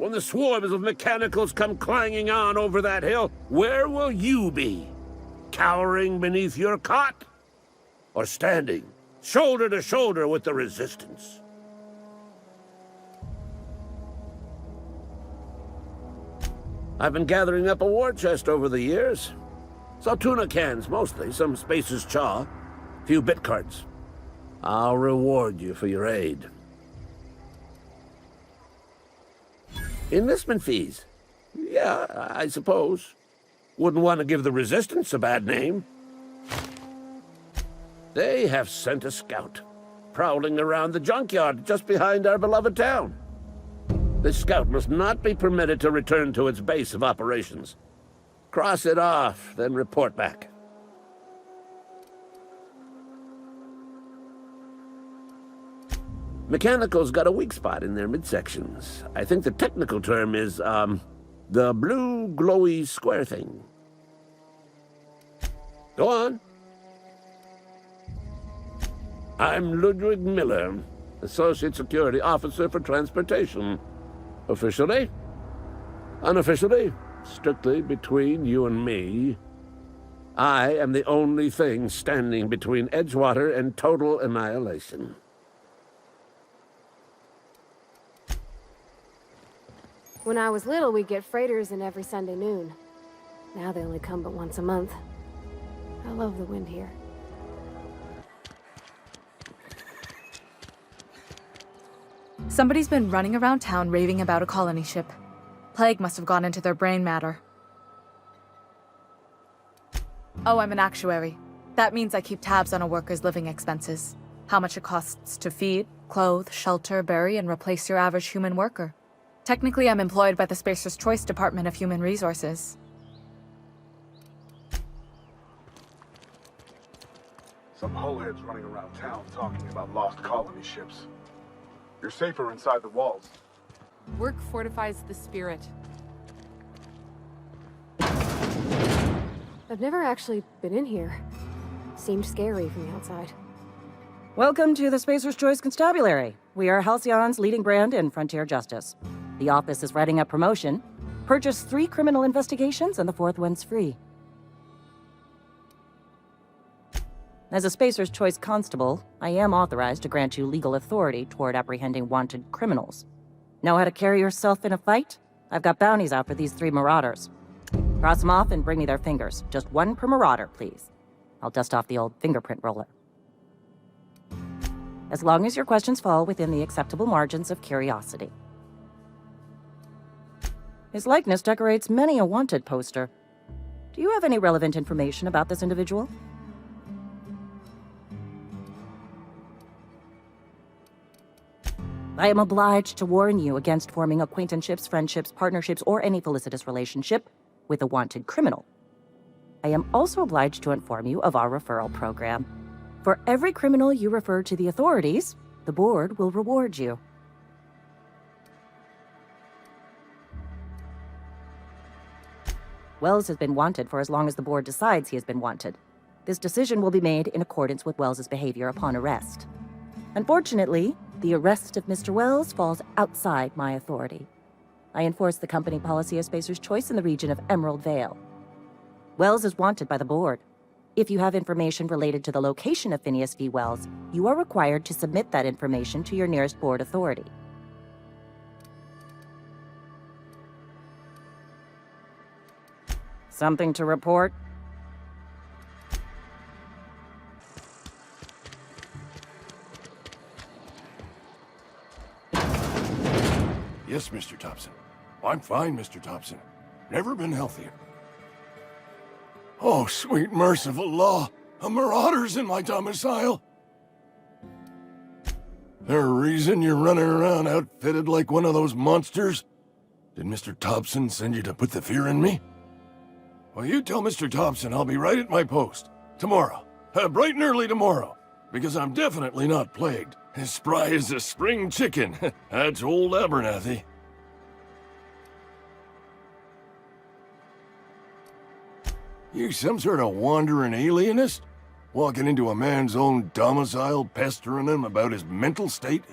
when the swarms of mechanicals come clanging on over that hill, where will you be? Cowering beneath your cot? Or standing, shoulder to shoulder with the Resistance? I've been gathering up a war chest over the years. Saw tuna cans, mostly, some Spacer's chaw, few bit carts. I'll reward you for your aid. Enlistment fees? Yeah, I suppose. Wouldn't want to give the Resistance a bad name. They have sent a scout, prowling around the junkyard just behind our beloved town. This scout must not be permitted to return to its base of operations. Cross it off, then report back. Mechanicals got a weak spot in their midsections. I think the technical term is, the blue glowy square thing. Go on. I'm Ludwig Miller, Associate Security Officer for Transportation. Officially? Unofficially? Strictly between you and me. I am the only thing standing between Edgewater and total annihilation. When I was little, we'd get freighters in every Sunday noon. Now they only come but once a month. I love the wind here. Somebody's been running around town raving about a colony ship. Plague must have gone into their brain matter. Oh, I'm an actuary. That means I keep tabs on a worker's living expenses. How much it costs to feed, clothe, shelter, bury, and replace your average human worker. Technically, I'm employed by the Spacer's Choice Department of Human Resources. Some hullheads running around town talking about lost colony ships. You're safer inside the walls. Work fortifies the spirit. I've never actually been in here. Seemed scary from the outside. Welcome to the Spacer's Choice Constabulary. We are Halcyon's leading brand in frontier justice. The office is writing up promotion. Purchase 3 criminal investigations and the 4th one's free. As a Spacer's Choice Constable, I am authorized to grant you legal authority toward apprehending wanted criminals. Know how to carry yourself in a fight? I've got bounties out for these 3 marauders. Cross them off and bring me their fingers. Just 1 per marauder, please. I'll dust off the old fingerprint roller. As long as your questions fall within the acceptable margins of curiosity. His likeness decorates many a wanted poster. Do you have any relevant information about this individual? I am obliged to warn you against forming acquaintanceships, friendships, partnerships, or any felicitous relationship with a wanted criminal. I am also obliged to inform you of our referral program. For every criminal you refer to the authorities, the board will reward you. Wells has been wanted for as long as the board decides he has been wanted. This decision will be made in accordance with Wells's behavior upon arrest. Unfortunately, the arrest of Mr. Wells falls outside my authority. I enforce the company policy of Spacer's Choice in the region of Emerald Vale. Wells is wanted by the board. If you have information related to the location of Phineas V. Wells, you are required to submit that information to your nearest board authority. Something to report? Yes, Mr. Thompson. I'm fine, Mr. Thompson. Never been healthier. Oh, sweet merciful law! A marauder's in my domicile! There a reason you're running around outfitted like one of those monsters? Did Mr. Thompson send you to put the fear in me? Well, you tell Mr. Thompson I'll be right at my post. Tomorrow. Bright and early tomorrow. Because I'm definitely not plagued. As spry as a spring chicken. That's old Abernathy. You some sort of wandering alienist? Walking into a man's own domicile, pestering him about his mental state?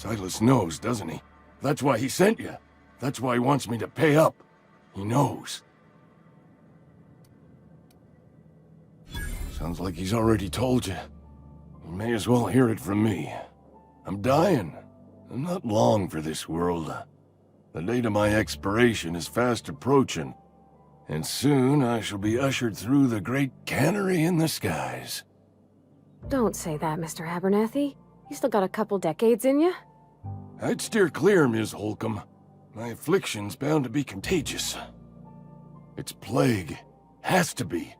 Silas knows, doesn't he? That's why he sent you. That's why he wants me to pay up. He knows. Sounds like he's already told you. You may as well hear it from me. I'm dying. I'm not long for this world. The date of my expiration is fast approaching, and soon I shall be ushered through the great cannery in the skies. Don't say that, Mr. Abernathy. You still got a couple decades in you. I'd steer clear, Ms. Holcomb. My affliction's bound to be contagious. It's plague. Has to be.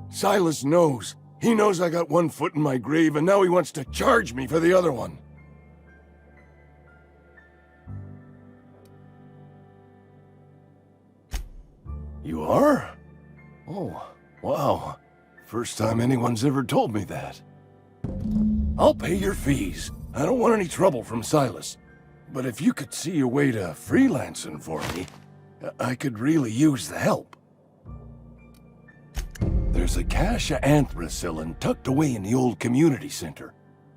Silas knows. He knows I got one foot in my grave, and now he wants to charge me for the other one. You are? Oh, wow. First time anyone's ever told me that. I'll pay your fees. I don't want any trouble from Silas. But if you could see a way to freelancing for me, I could really use the help. There's a cache of anthracillin tucked away in the old community center.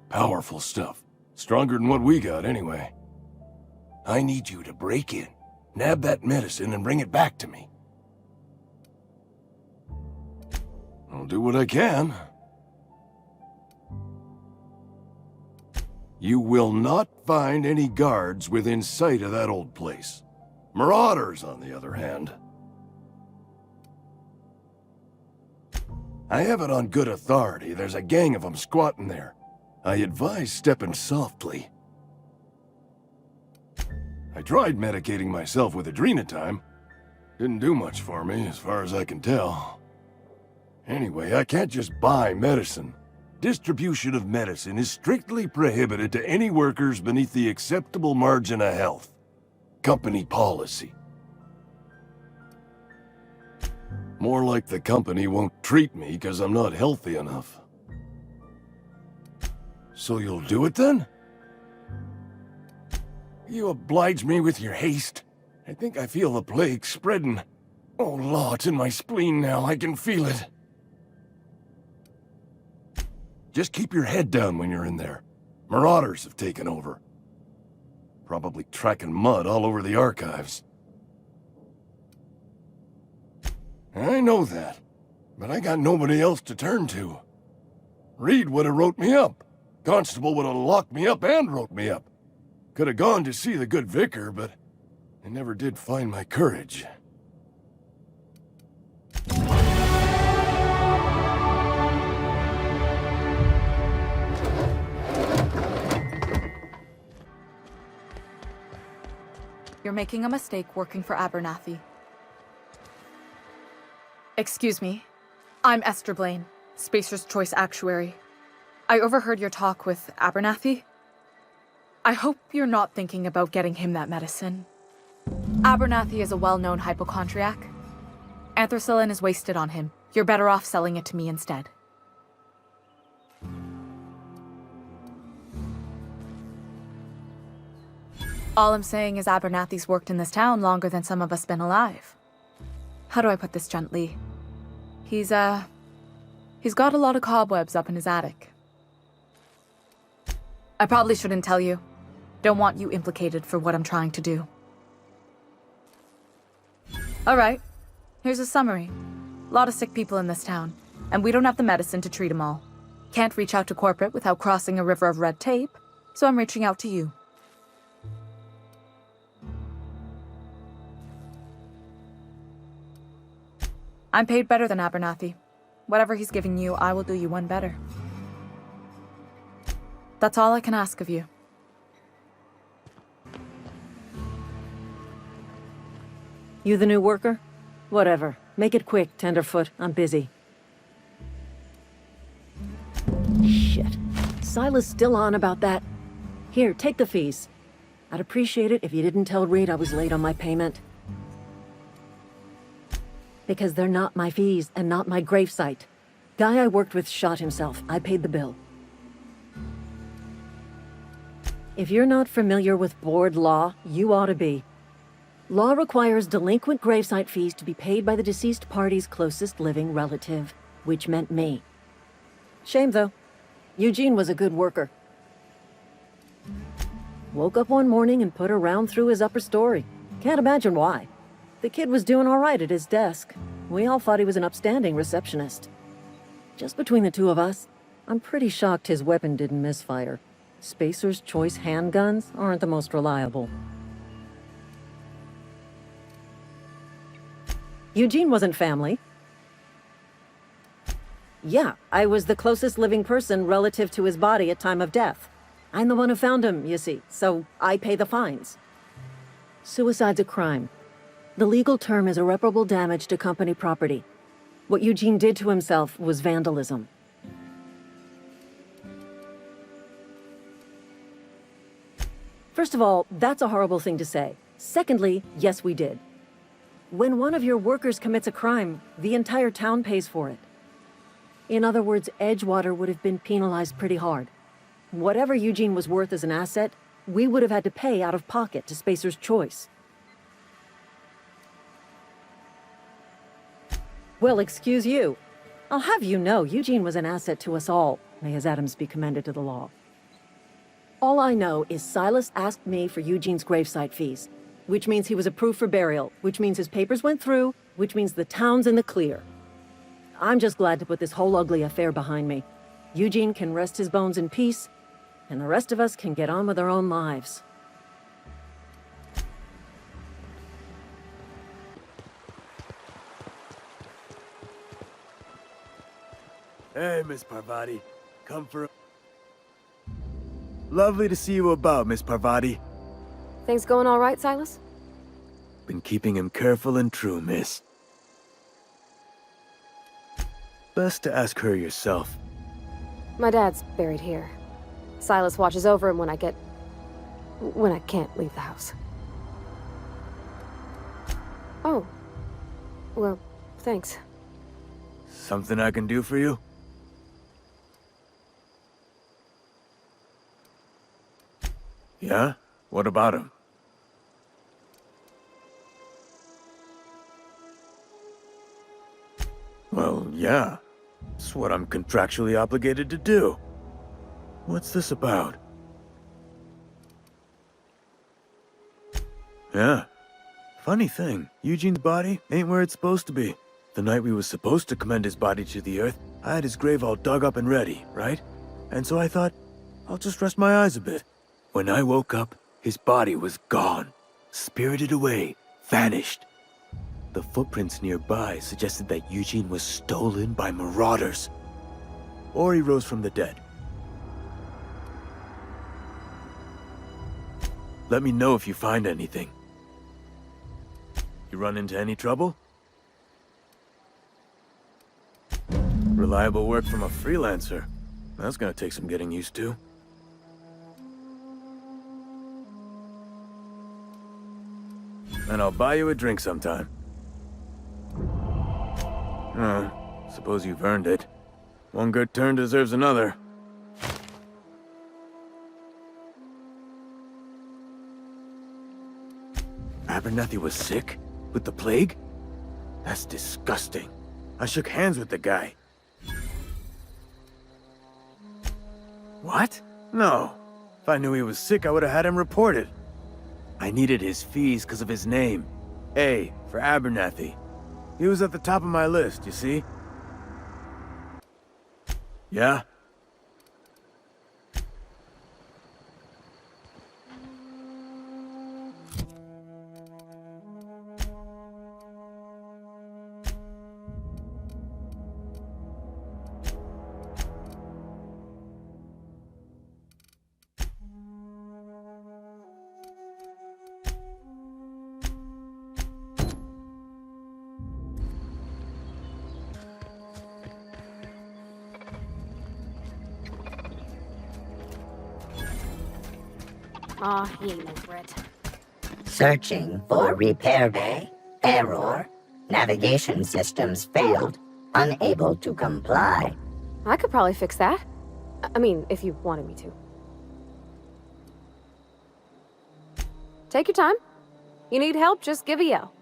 Powerful stuff. Stronger than what we got, anyway. I need you to break in, nab that medicine, and bring it back to me. I'll do what I can. You will not find any guards within sight of that old place. Marauders, on the other hand. I have it on good authority. There's a gang of them squatting there. I advise stepping softly. I tried medicating myself with Adrenatime. Didn't do much for me, as far as I can tell. Anyway, I can't just buy medicine. Distribution of medicine is strictly prohibited to any workers beneath the acceptable margin of health. Company policy. More like the company won't treat me because I'm not healthy enough. So you'll do it then? You oblige me with your haste. I think I feel the plague spreading. Oh, law, it's in my spleen now. I can feel it. Just keep your head down when you're in there. Marauders have taken over. Probably tracking mud all over the archives. I know that, but I got nobody else to turn to. Reed would have wrote me up. Constable would have locked me up and wrote me up. Could have gone to see the good vicar, but I never did find my courage. You're making a mistake working for Abernathy. Excuse me. I'm Esther Blaine, Spacer's Choice Actuary. I overheard your talk with Abernathy. I hope you're not thinking about getting him that medicine. Abernathy is a well-known hypochondriac. Anthracillin is wasted on him. You're better off selling it to me instead. All I'm saying is Abernathy's worked in this town longer than some of us been alive. How do I put this gently? He's got a lot of cobwebs up in his attic. I probably shouldn't tell you. Don't want you implicated for what I'm trying to do. Alright, here's a summary. A lot of sick people in this town, and we don't have the medicine to treat them all. Can't reach out to corporate without crossing a river of red tape, so I'm reaching out to you. I'm paid better than Abernathy. Whatever he's giving you, I will do you one better. That's all I can ask of you. You the new worker? Whatever. Make it quick, Tenderfoot. I'm busy. Shit. Silas still on about that. Here, take the fees. I'd appreciate it if you didn't tell Reed I was late on my payment. Because they're not my fees and not my gravesite. Guy I worked with shot himself. I paid the bill. If you're not familiar with board law, you ought to be. Law requires delinquent gravesite fees to be paid by the deceased party's closest living relative, which meant me. Shame, though. Eugene was a good worker. Woke up one morning and put a round through his upper story. Can't imagine why. The kid was doing all right at his desk. We all thought he was an upstanding receptionist. Just between the two of us, I'm pretty shocked his weapon didn't misfire. Spacer's Choice handguns aren't the most reliable. Eugene wasn't family. Yeah, I was the closest living person relative to his body at time of death. I'm the one who found him, you see, so I pay the fines. Suicide's a crime. The legal term is irreparable damage to company property. What Eugene did to himself was vandalism. First of all, that's a horrible thing to say. Secondly, yes, we did. When one of your workers commits a crime, the entire town pays for it. In other words, Edgewater would have been penalized pretty hard. Whatever Eugene was worth as an asset, we would have had to pay out of pocket to Spacer's Choice. Well, excuse you. I'll have you know, Eugene was an asset to us all. May his atoms be commended to the law. All I know is Silas asked me for Eugene's gravesite fees, which means he was approved for burial, which means his papers went through, which means the town's in the clear. I'm just glad to put this whole ugly affair behind me. Eugene can rest his bones in peace, and the rest of us can get on with our own lives. Hey, Miss Parvati. Come for... Lovely to see you about, Miss Parvati. Things going all right, Silas? Been keeping him careful and true, miss. Best to ask her yourself. My dad's buried here. Silas watches over him when I can't leave the house. Oh. Well, thanks. Something I can do for you? Yeah? What about him? Well, yeah. It's what I'm contractually obligated to do. What's this about? Yeah. Funny thing, Eugene's body ain't where it's supposed to be. The night we was supposed to commend his body to the earth, I had his grave all dug up and ready, right? And so I thought, I'll just rest my eyes a bit. When I woke up, his body was gone. Spirited away, vanished. The footprints nearby suggested that Eugene was stolen by marauders. Or he rose from the dead. Let me know if you find anything. You run into any trouble? Reliable work from a freelancer. That's gonna take some getting used to. And I'll buy you a drink sometime. Suppose you've earned it. One good turn deserves another. Abernathy was sick? With the plague? That's disgusting. I shook hands with the guy. What? No. If I knew he was sick, I would have had him reported. I needed his fees because of his name. A, for Abernathy. He was at the top of my list, you see? Yeah? Aw, he ain't no threat. Searching for repair bay. Error. Navigation systems failed. Unable to comply. I could probably fix that. I mean, if you wanted me to. Take your time. You need help, just give a yell.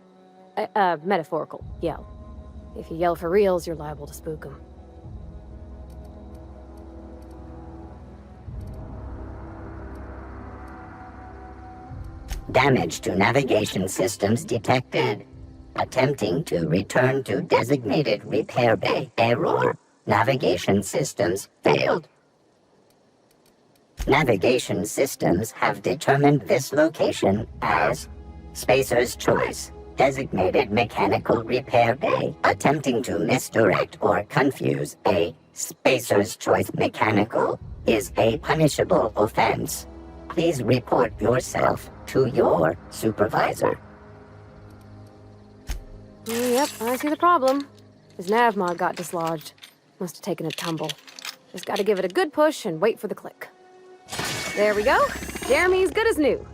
A metaphorical yell. If you yell for reals, you're liable to spook them. Damage to navigation systems detected. Attempting to return to designated repair bay. Error. Navigation systems failed. Navigation systems have determined this location as Spacer's Choice, designated mechanical repair bay. Attempting to misdirect or confuse a Spacer's Choice mechanical is a punishable offense. Please report yourself to your supervisor. Yep, I see the problem. His nav mod got dislodged. Must have taken a tumble. Just gotta give it a good push and wait for the click. There we go. Jeremy's good as new.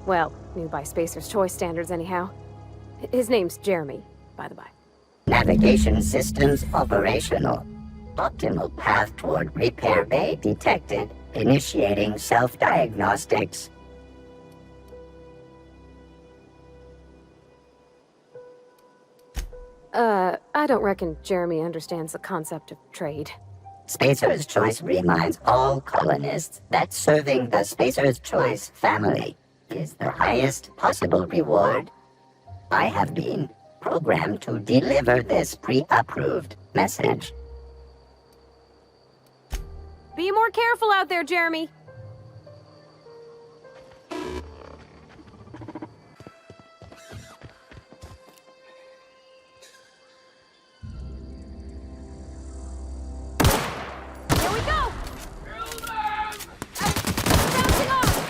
Well, new by Spacer's Choice standards anyhow. His name's Jeremy, by the by. Navigation systems operational. Optimal path toward repair bay detected. Initiating self-diagnostics. I don't reckon Jeremy understands the concept of trade. Spacer's Choice reminds all colonists that serving the Spacer's Choice family is the highest possible reward. I have been programmed to deliver this pre-approved message. Be more careful out there, Jeremy. Here we go! Bouncing off!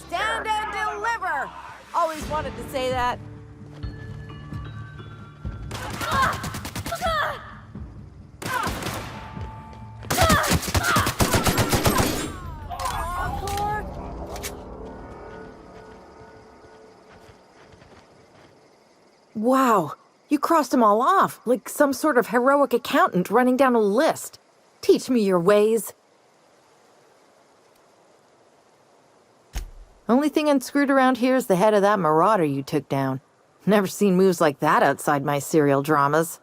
Stand and deliver! Always wanted to say that. Wow, you crossed them all off, like some sort of heroic accountant running down a list. Teach me your ways. Only thing unscrewed around here is the head of that marauder you took down. Never seen moves like that outside my serial dramas.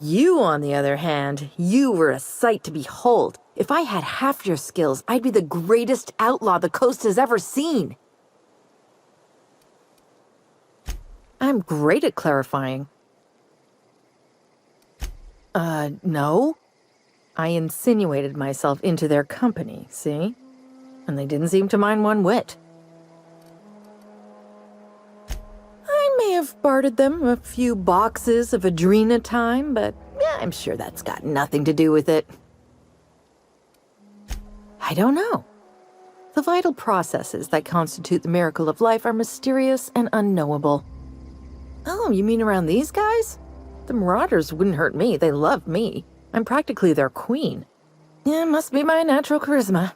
You, on the other hand, you were a sight to behold. If I had half your skills, I'd be the greatest outlaw the coast has ever seen. I'm great at clarifying. No. I insinuated myself into their company, see? And they didn't seem to mind one whit. I may have bartered them a few boxes of Adrena time, but I'm sure that's got nothing to do with it. I don't know. The vital processes that constitute the miracle of life are mysterious and unknowable. Oh, you mean around these guys? The Marauders wouldn't hurt me. They love me. I'm practically their queen. Yeah, must be my natural charisma.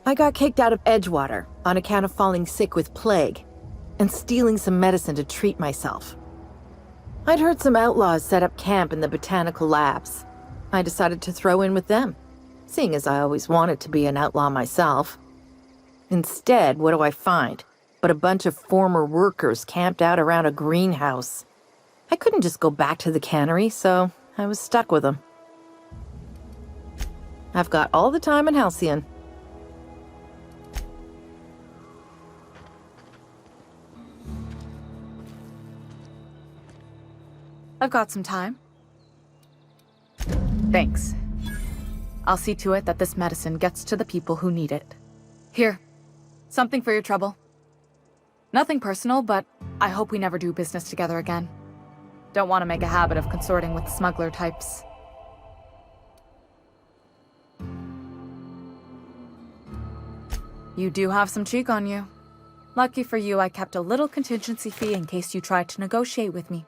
I got kicked out of Edgewater on account of falling sick with plague and stealing some medicine to treat myself. I'd heard some outlaws set up camp in the botanical labs. I decided to throw in with them, seeing as I always wanted to be an outlaw myself. Instead, what do I find but a bunch of former workers camped out around a greenhouse? I couldn't just go back to the cannery, so I was stuck with them. I've got all the time in Halcyon. I've got some time. Thanks. I'll see to it that this medicine gets to the people who need it. Here, something for your trouble. Nothing personal, but I hope we never do business together again. Don't want to make a habit of consorting with smuggler types. You do have some cheek on you. Lucky for you, I kept a little contingency fee in case you tried to negotiate with me.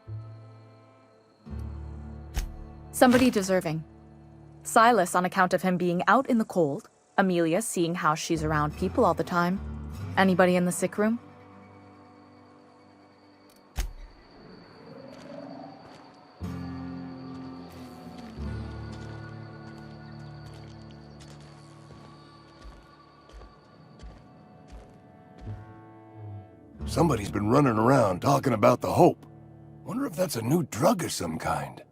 Somebody deserving. Silas on account of him being out in the cold. Amelia seeing how she's around people all the time. Anybody in the sick room? Somebody's been running around talking about the Hope. Wonder if that's a new drug of some kind.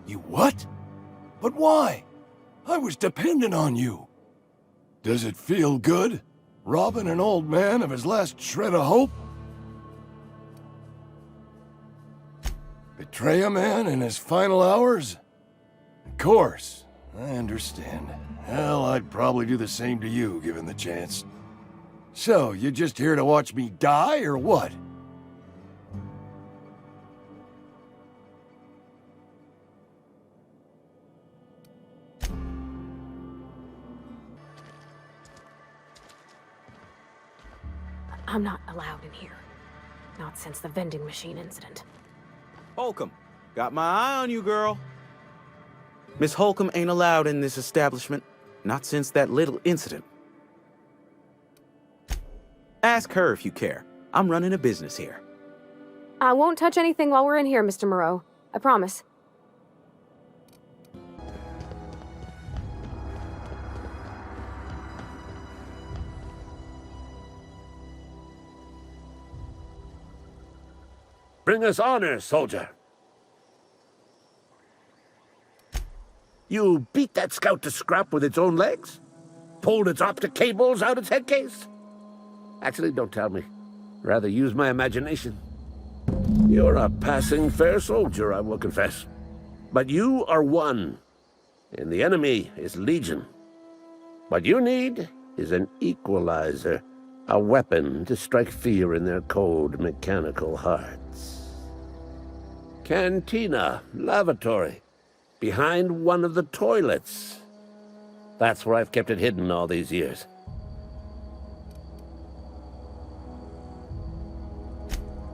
You what? But why? I was dependent on you. Does it feel good? Robbing an old man of his last shred of hope? Betray a man in his final hours? Of course, I understand. Hell, I'd probably do the same to you, given the chance. So, you just here to watch me die, or what? I'm not allowed in here. Not since the vending machine incident. Holcomb, got my eye on you, girl. Miss Holcomb ain't allowed in this establishment. Not since that little incident. Ask her if you care. I'm running a business here. I won't touch anything while we're in here, Mr. Moreau. I promise. Bring us honor, soldier. You beat that scout to scrap with its own legs? Pulled its optic cables out its head case? Actually, don't tell me. Rather use my imagination. You're a passing fair soldier, I will confess. But you are one, and the enemy is legion. What you need is an equalizer, a weapon to strike fear in their cold, mechanical hearts. Cantina, lavatory, behind one of the toilets. That's where I've kept it hidden all these years.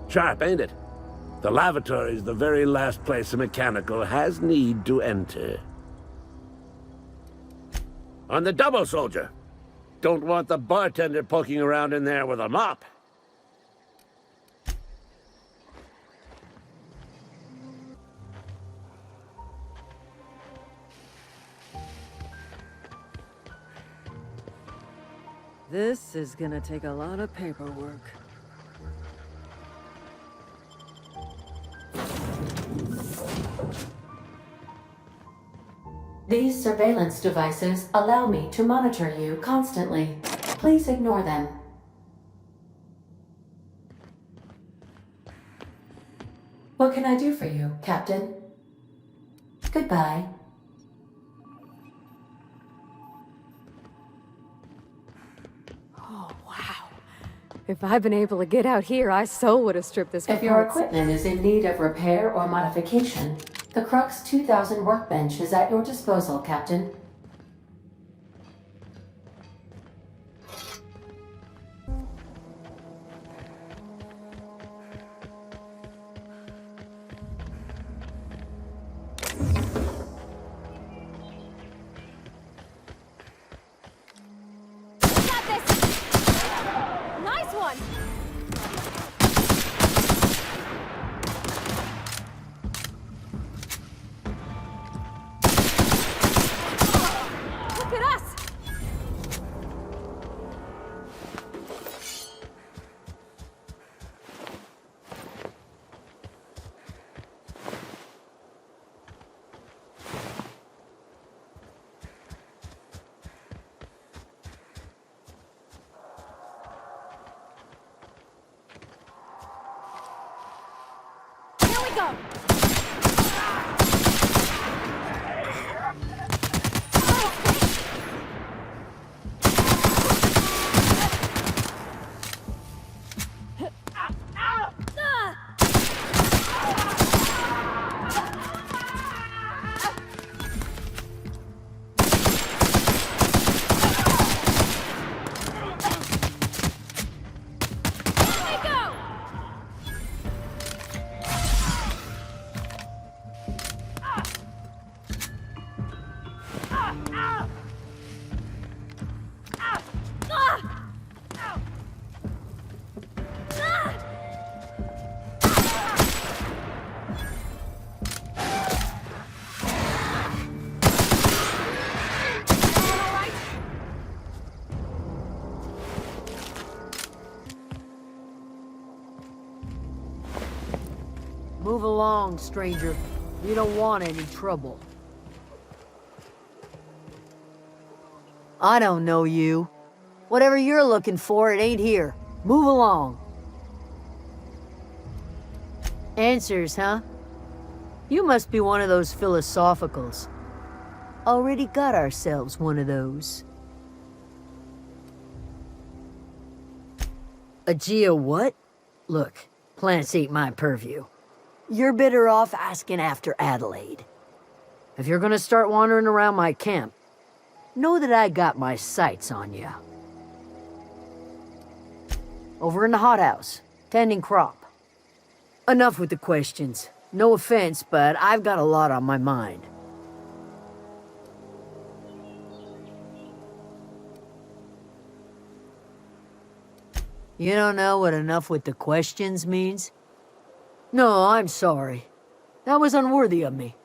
Sharp, ain't it? The lavatory is the very last place a mechanical has need to enter. On the double, soldier. Don't want the bartender poking around in there with a mop. This is gonna take a lot of paperwork. These surveillance devices allow me to monitor you constantly. Please ignore them. What can I do for you, Captain? Goodbye. Oh, wow. If I'd been able to get out here, I so would have stripped this for If your parts. equipment is in need of repair or modification, the Crux 2000 workbench is at your disposal, Captain. Nice one! Look at us! Here we go! Move along, stranger. You don't want any trouble. I don't know you. Whatever you're looking for, it ain't here. Move along. Answers, huh? You must be one of those philosophicals. Already got ourselves one of those. A geo what? Look, plants ain't my purview. You're better off asking after Adelaide. If you're gonna start wandering around my camp, know that I got my sights on you. Over in the hothouse, tending crop. Enough with the questions. No offense, but I've got a lot on my mind. You don't know what enough with the questions means? No, I'm sorry. That was unworthy of me.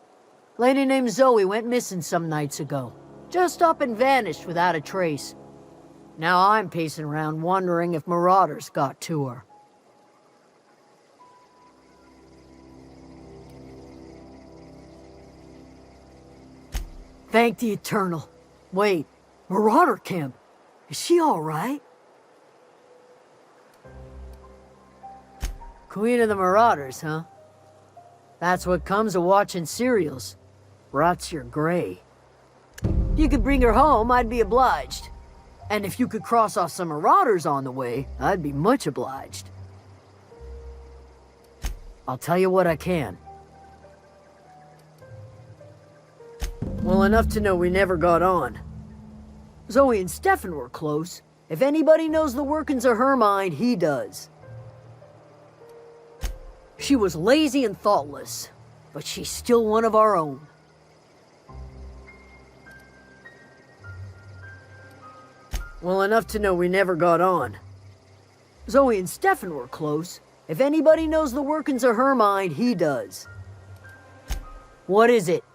Lady named Zoe went missing some nights ago. Just up and vanished without a trace. Now I'm pacing around wondering if marauders got to her. Thank the Eternal. Wait, Marauder Camp? Is she all right? Queen of the Marauders, huh? That's what comes of watching serials. Rots your gray. If you could bring her home, I'd be obliged. And if you could cross off some Marauders on the way, I'd be much obliged. I'll tell you what I can. Well, enough to know we never got on. Zoe and Stefan were close. If anybody knows the workings of her mind, he does. She was lazy and thoughtless, but she's still one of our own. Well, enough to know we never got on. Zoe and Stefan were close. If anybody knows the workings of her mind, he does. What is it?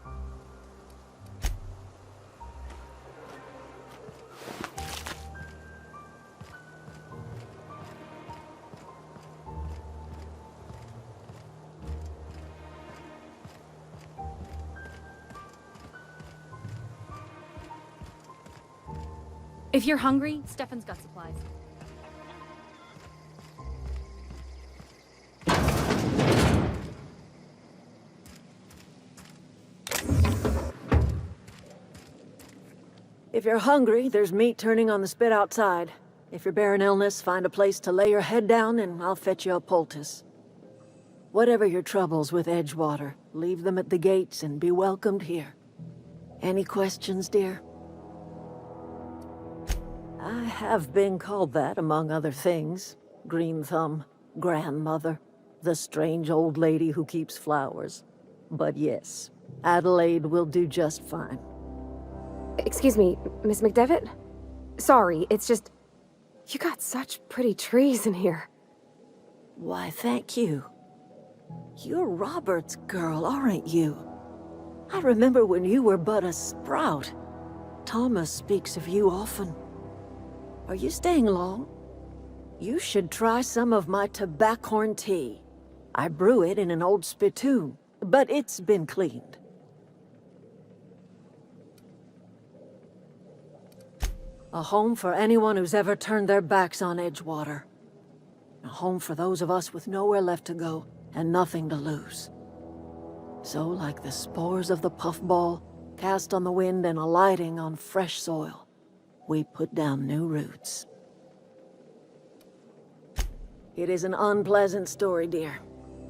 If you're hungry, Stefan's got supplies. If you're hungry, there's meat turning on the spit outside. If you're bearing illness, find a place to lay your head down and I'll fetch you a poultice. Whatever your troubles with Edgewater, leave them at the gates and be welcomed here. Any questions, dear? I have been called that, among other things. Green Thumb, grandmother, the strange old lady who keeps flowers. But yes, Adelaide will do just fine. Excuse me, Miss McDevitt? Sorry, it's just... You got such pretty trees in here. Why, thank you. You're Robert's girl, aren't you? I remember when you were but a sprout. Thomas speaks of you often. Are you staying long? You should try some of my tobaccorn tea. I brew it in an old spittoon, but it's been cleaned. A home for anyone who's ever turned their backs on Edgewater. A home for those of us with nowhere left to go and nothing to lose. So, like the spores of the puffball, cast on the wind and alighting on fresh soil, we put down new roots. It is an unpleasant story, dear.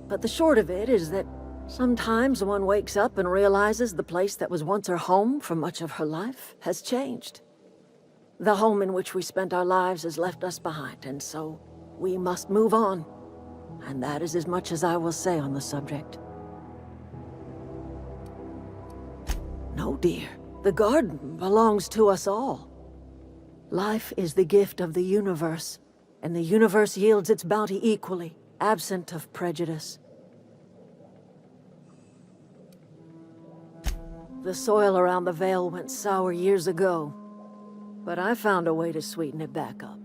But the short of it is that sometimes one wakes up and realizes the place that was once her home for much of her life has changed. The home in which we spent our lives has left us behind, and so we must move on. And that is as much as I will say on the subject. No, dear. The garden belongs to us all. Life is the gift of the universe, and the universe yields its bounty equally, absent of prejudice. The soil around the Vale went sour years ago, but I found a way to sweeten it back up.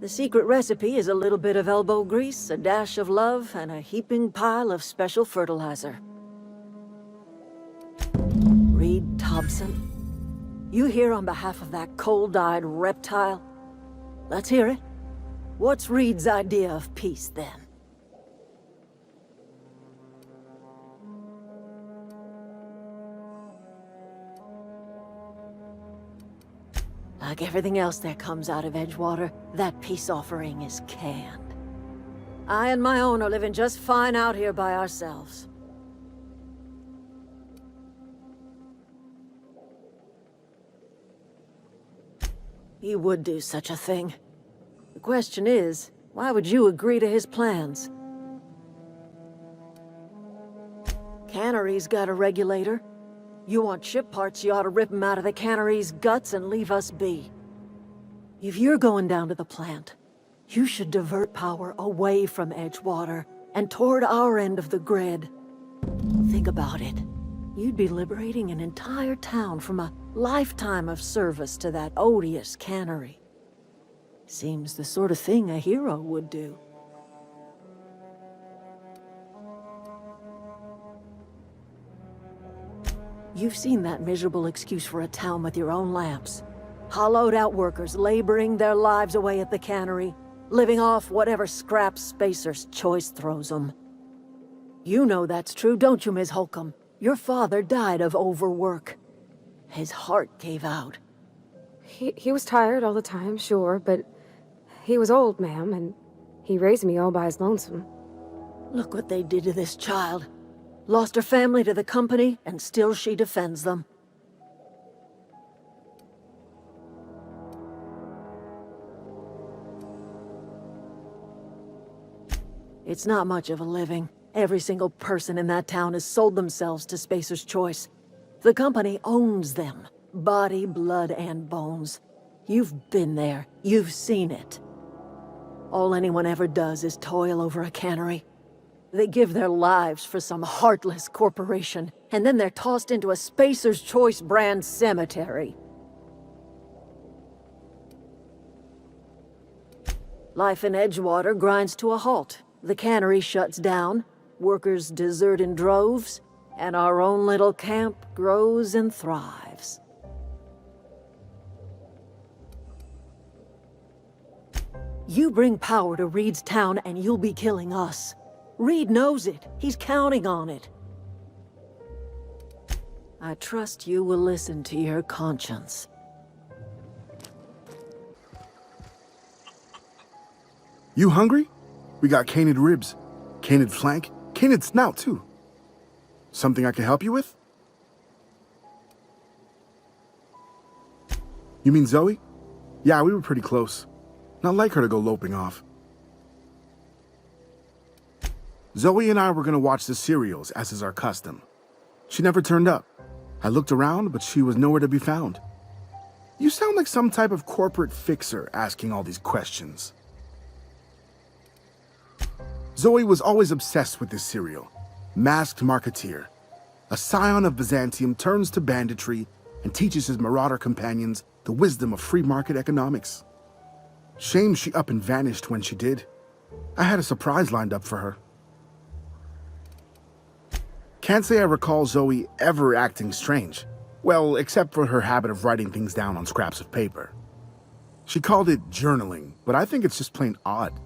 The secret recipe is a little bit of elbow grease, a dash of love, and a heaping pile of special fertilizer. Reed Thompson, you here on behalf of that cold-eyed reptile? Let's hear it. What's Reed's idea of peace, then? Like everything else that comes out of Edgewater, that peace offering is canned. I and my own are living just fine out here by ourselves. He would do such a thing. The question is, why would you agree to his plans? Cannery's got a regulator. You want ship parts, you ought to rip them out of the cannery's guts and leave us be. If you're going down to the plant, you should divert power away from Edgewater and toward our end of the grid. Think about it. You'd be liberating an entire town from a lifetime of service to that odious cannery. Seems the sort of thing a hero would do. You've seen that miserable excuse for a town with your own lamps. Hollowed out workers laboring their lives away at the cannery, living off whatever scraps Spacer's Choice throws them. You know that's true, don't you, Ms. Holcomb? Your father died of overwork. His heart gave out. He was tired all the time, sure, but he was old, ma'am, and he raised me all by his lonesome. Look what they did to this child. Lost her family to the company, and still she defends them. It's not much of a living. Every single person in that town has sold themselves to Spacer's Choice. The company owns them. Body, blood, and bones. You've been there. You've seen it. All anyone ever does is toil over a cannery. They give their lives for some heartless corporation, and then they're tossed into a Spacer's Choice brand cemetery. Life in Edgewater grinds to a halt. The cannery shuts down, workers desert in droves, and our own little camp grows and thrives. You bring power to Reed's town and you'll be killing us. Reed knows it. He's counting on it. I trust you will listen to your conscience. You hungry? We got canid ribs, canid flank, canid snout too. Something I can help you with? You mean Zoe? Yeah, we were pretty close. Not like her to go loping off. Zoe and I were gonna watch the serials, as is our custom. She never turned up. I looked around, but she was nowhere to be found. You sound like some type of corporate fixer asking all these questions. Zoe was always obsessed with this serial. Masked Marketeer. A scion of Byzantium turns to banditry and teaches his marauder companions the wisdom of free market economics. Shame she up and vanished when she did. I had a surprise lined up for her. Can't say I recall Zoe ever acting strange. Well, except for her habit of writing things down on scraps of paper. She called it journaling, but I think it's just plain odd.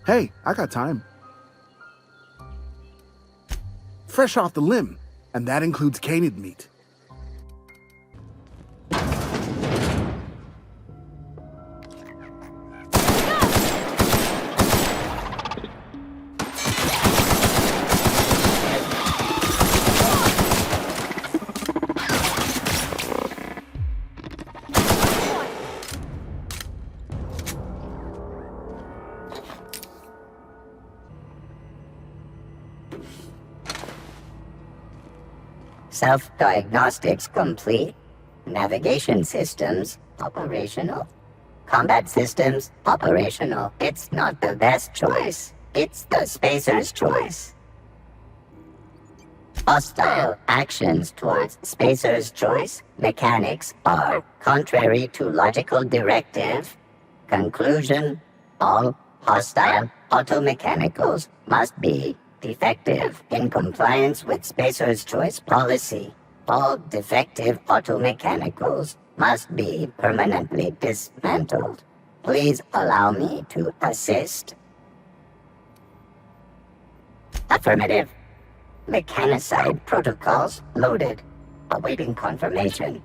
Hey, I got time. Fresh off the limb, and that includes canid meat. Self-diagnostics complete. Navigation systems operational. Combat systems operational. It's not the best choice. It's the Spacer's Choice. Hostile actions towards Spacer's Choice mechanics are contrary to logical directive Conclusion: all hostile automechanicals must be defective in compliance with Spacer's Choice policy. All defective automechanicals must be permanently dismantled. Please allow me to assist. Affirmative. Mechanicide protocols loaded. Awaiting confirmation.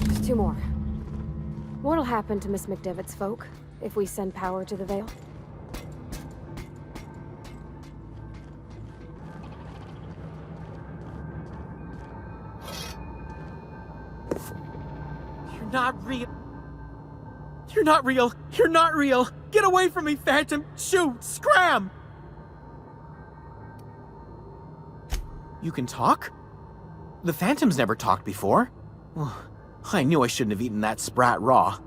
There's two more. What'll happen to Miss McDevitt's folk if we send power to the Vale? You're not real. You're not real. You're not real. Get away from me, Phantom. Shoot. Scram. You can talk? The Phantom's never talked before. I knew I shouldn't have eaten that sprat raw.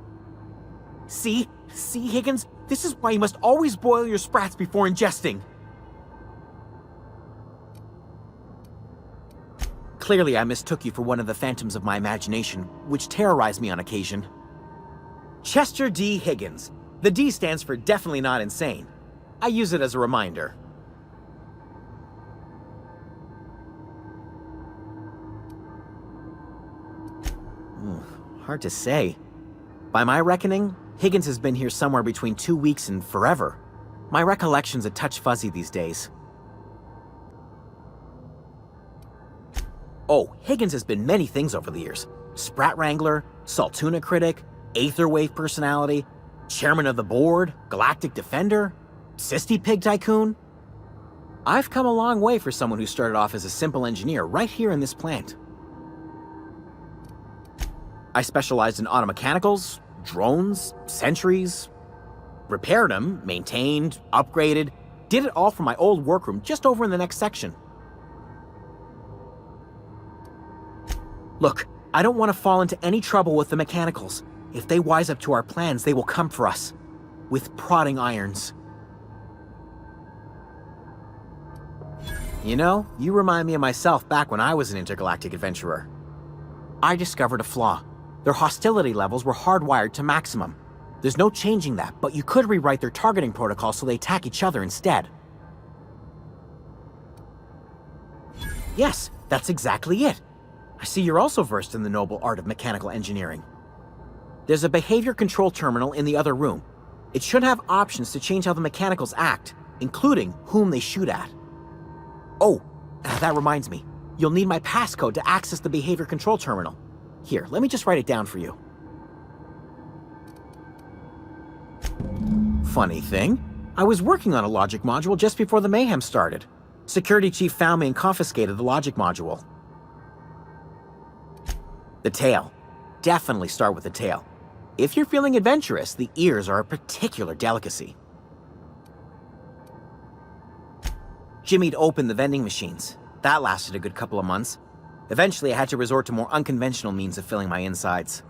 See, Higgins? This is why you must always boil your sprats before ingesting. Clearly, I mistook you for one of the phantoms of my imagination, which terrorized me on occasion. Chester D. Higgins. The D stands for definitely not insane. I use it as a reminder. Hard to say. By my reckoning, Higgins has been here somewhere between 2 weeks and forever. My recollection's a touch fuzzy these days. Oh, Higgins has been many things over the years. Sprat Wrangler, Saltuna Critic, Aetherwave Personality, Chairman of the Board, Galactic Defender, Sisty Pig Tycoon. I've come a long way for someone who started off as a simple engineer right here in this plant. I specialized in automechanicals, drones, sentries, repaired them, maintained, upgraded, did it all from my old workroom just over in the next section. Look, I don't want to fall into any trouble with the mechanicals. If they wise up to our plans, they will come for us. With prodding irons. You know, you remind me of myself back when I was an intergalactic adventurer. I discovered a flaw. Their hostility levels were hardwired to maximum. There's no changing that, but you could rewrite their targeting protocol so they attack each other instead. Yes, that's exactly it. I see you're also versed in the noble art of mechanical engineering. There's a behavior control terminal in the other room. It should have options to change how the mechanicals act, including whom they shoot at. Oh, that reminds me. You'll need my passcode to access the behavior control terminal. Here, let me just write it down for you. Funny thing, I was working on a logic module just before the mayhem started. Security chief found me and confiscated the logic module. The tail. Definitely start with the tail. If you're feeling adventurous, the ears are a particular delicacy. Jimmy'd opened the vending machines. That lasted a good couple of months. Eventually, I had to resort to more unconventional means of filling my insides.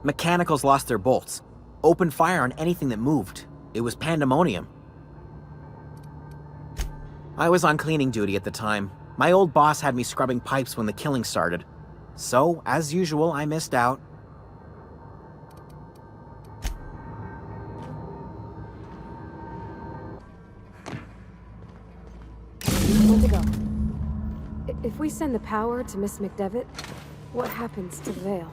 Mechanicals lost their bolts. Opened fire on anything that moved. It was pandemonium. I was on cleaning duty at the time. My old boss had me scrubbing pipes when the killing started. So, as usual, I missed out. Where to go? If we send the power to Miss McDevitt, what happens to the Vale?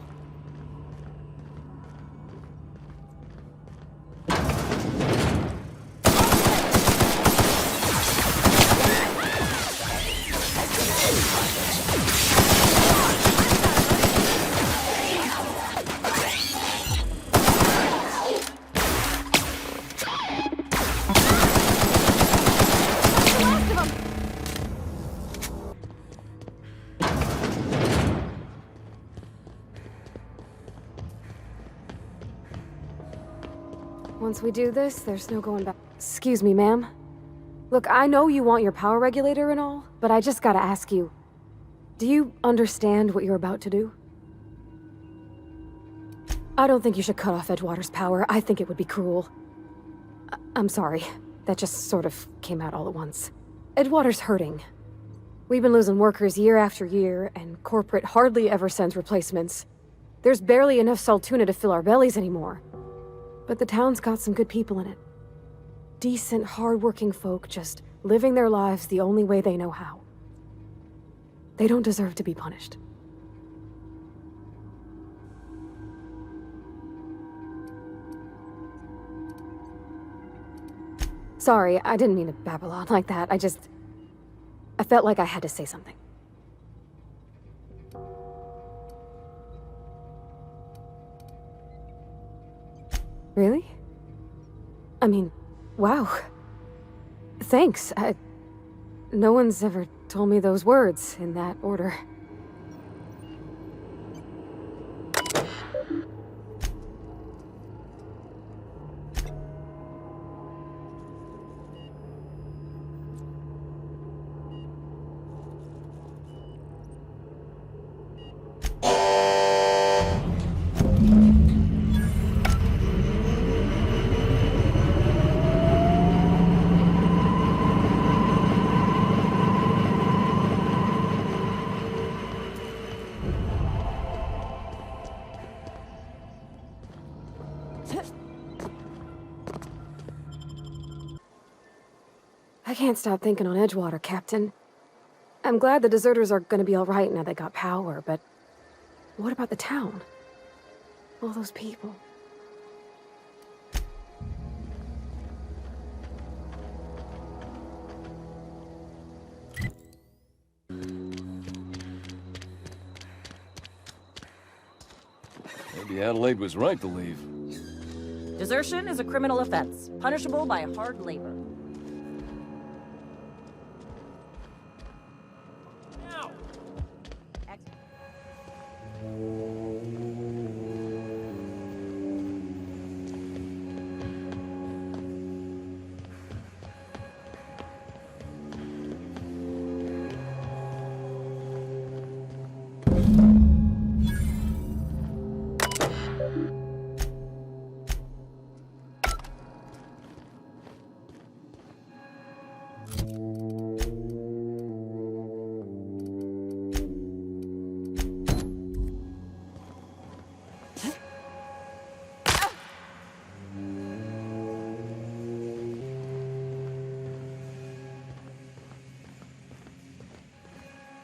Once we do this, there's no going back. Excuse me, ma'am. Look, I know you want your power regulator and all, but I just gotta ask you, do you understand what you're about to do? I don't think you should cut off Edgewater's power. I think it would be cruel. I'm sorry. That just sort of came out all at once. Edgewater's hurting. We've been losing workers year after year, and corporate hardly ever sends replacements. There's barely enough Saltuna to fill our bellies anymore. But the town's got some good people in it. Decent, hard-working folk just living their lives the only way they know how. They don't deserve to be punished. Sorry, I didn't mean to babble on like that. I felt like I had to say something. Really? I mean, wow. Thanks. No one's ever told me those words in that order. I can't stop thinking on Edgewater, Captain. I'm glad the deserters are gonna be alright now they got power, but what about the town? All those people. Maybe Adelaide was right to leave. Desertion is a criminal offense, punishable by hard labor.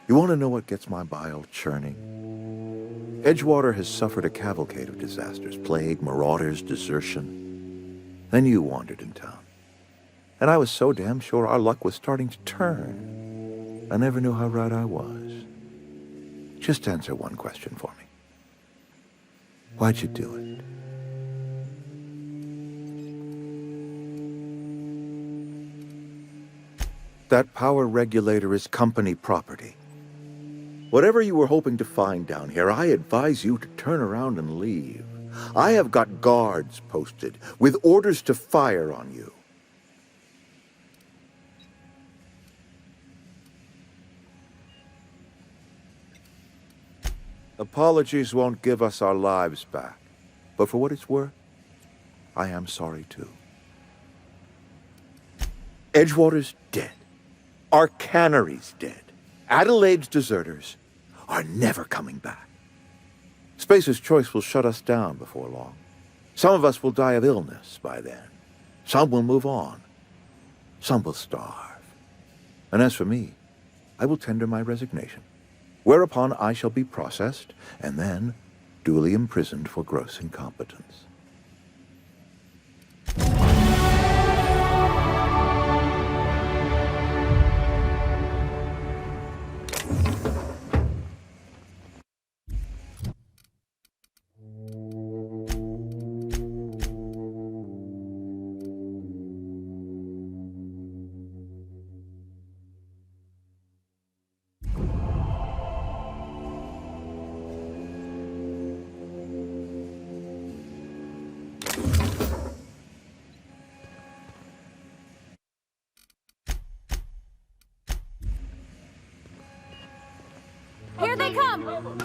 You want to know what gets my bile churning? Edgewater has suffered a cavalcade of disasters, plague, marauders, desertion. Then you wandered in town. And I was so damn sure our luck was starting to turn. I never knew how right I was. Just answer one question for me. Why'd you do it? That power regulator is company property. Whatever you were hoping to find down here, I advise you to turn around and leave. I have got guards posted with orders to fire on you. Apologies won't give us our lives back, but for what it's worth, I am sorry too. Edgewater's dead. Our cannery's dead. Adelaide's deserters are never coming back. Spacer's Choice will shut us down before long. Some of us will die of illness by then. Some will move on. Some will starve. And as for me, I will tender my resignation, whereupon I shall be processed and then duly imprisoned for gross incompetence. they come!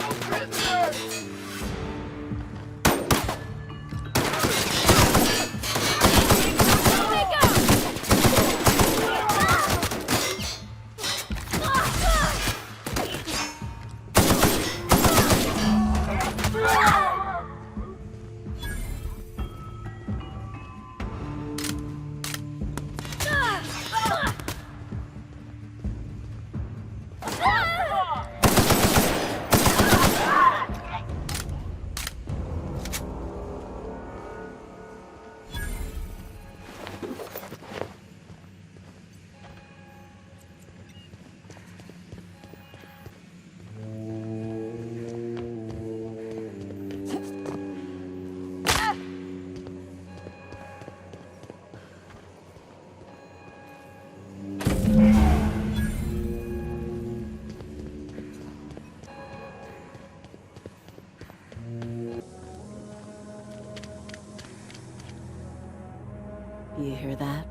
You hear that?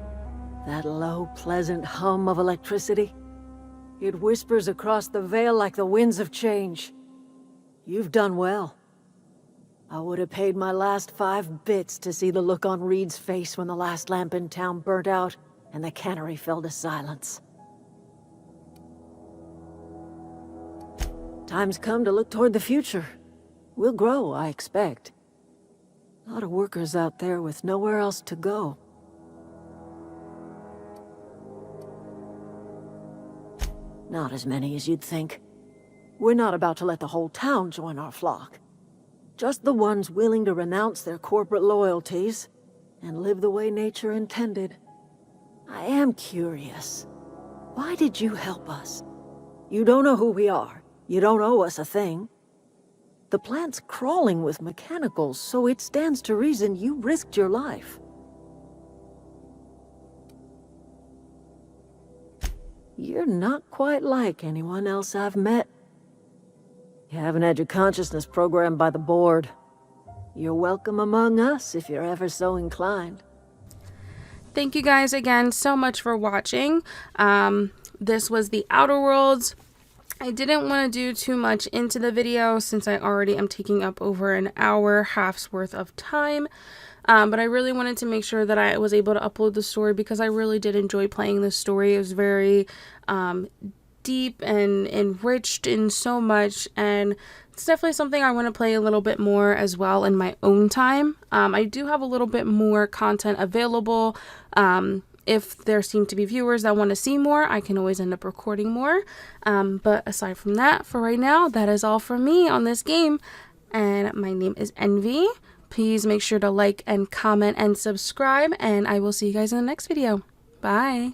That low, pleasant hum of electricity? It whispers across the Vale like the winds of change. You've done well. I would have paid my last 5 bits to see the look on Reed's face when the last lamp in town burnt out and the cannery fell to silence. Time's come to look toward the future. We'll grow, I expect. A lot of workers out there with nowhere else to go. Not as many as you'd think. We're not about to let the whole town join our flock. Just the ones willing to renounce their corporate loyalties and live the way nature intended. I am curious. Why did you help us? You don't know who we are. You don't owe us a thing. The plant's crawling with mechanicals, so it stands to reason you risked your life. You're not quite like anyone else I've met. You haven't had your consciousness programmed by the board. You're welcome among us if you're ever so inclined. Thank you guys again so much for watching. This was The Outer Worlds. I didn't want to do too much into the video since I already am taking up over an hour-half's worth of time. But I really wanted to make sure that I was able to upload the story because I really did enjoy playing this story. It was very deep and enriched in so much, and it's definitely something I want to play a little bit more as well in my own time. I do have a little bit more content available. If there seem to be viewers that want to see more, I can always end up recording more. But aside from that, for right now, that is all from me on this game. And my name is Envy. Please make sure to like and comment and subscribe, and I will see you guys in the next video. Bye!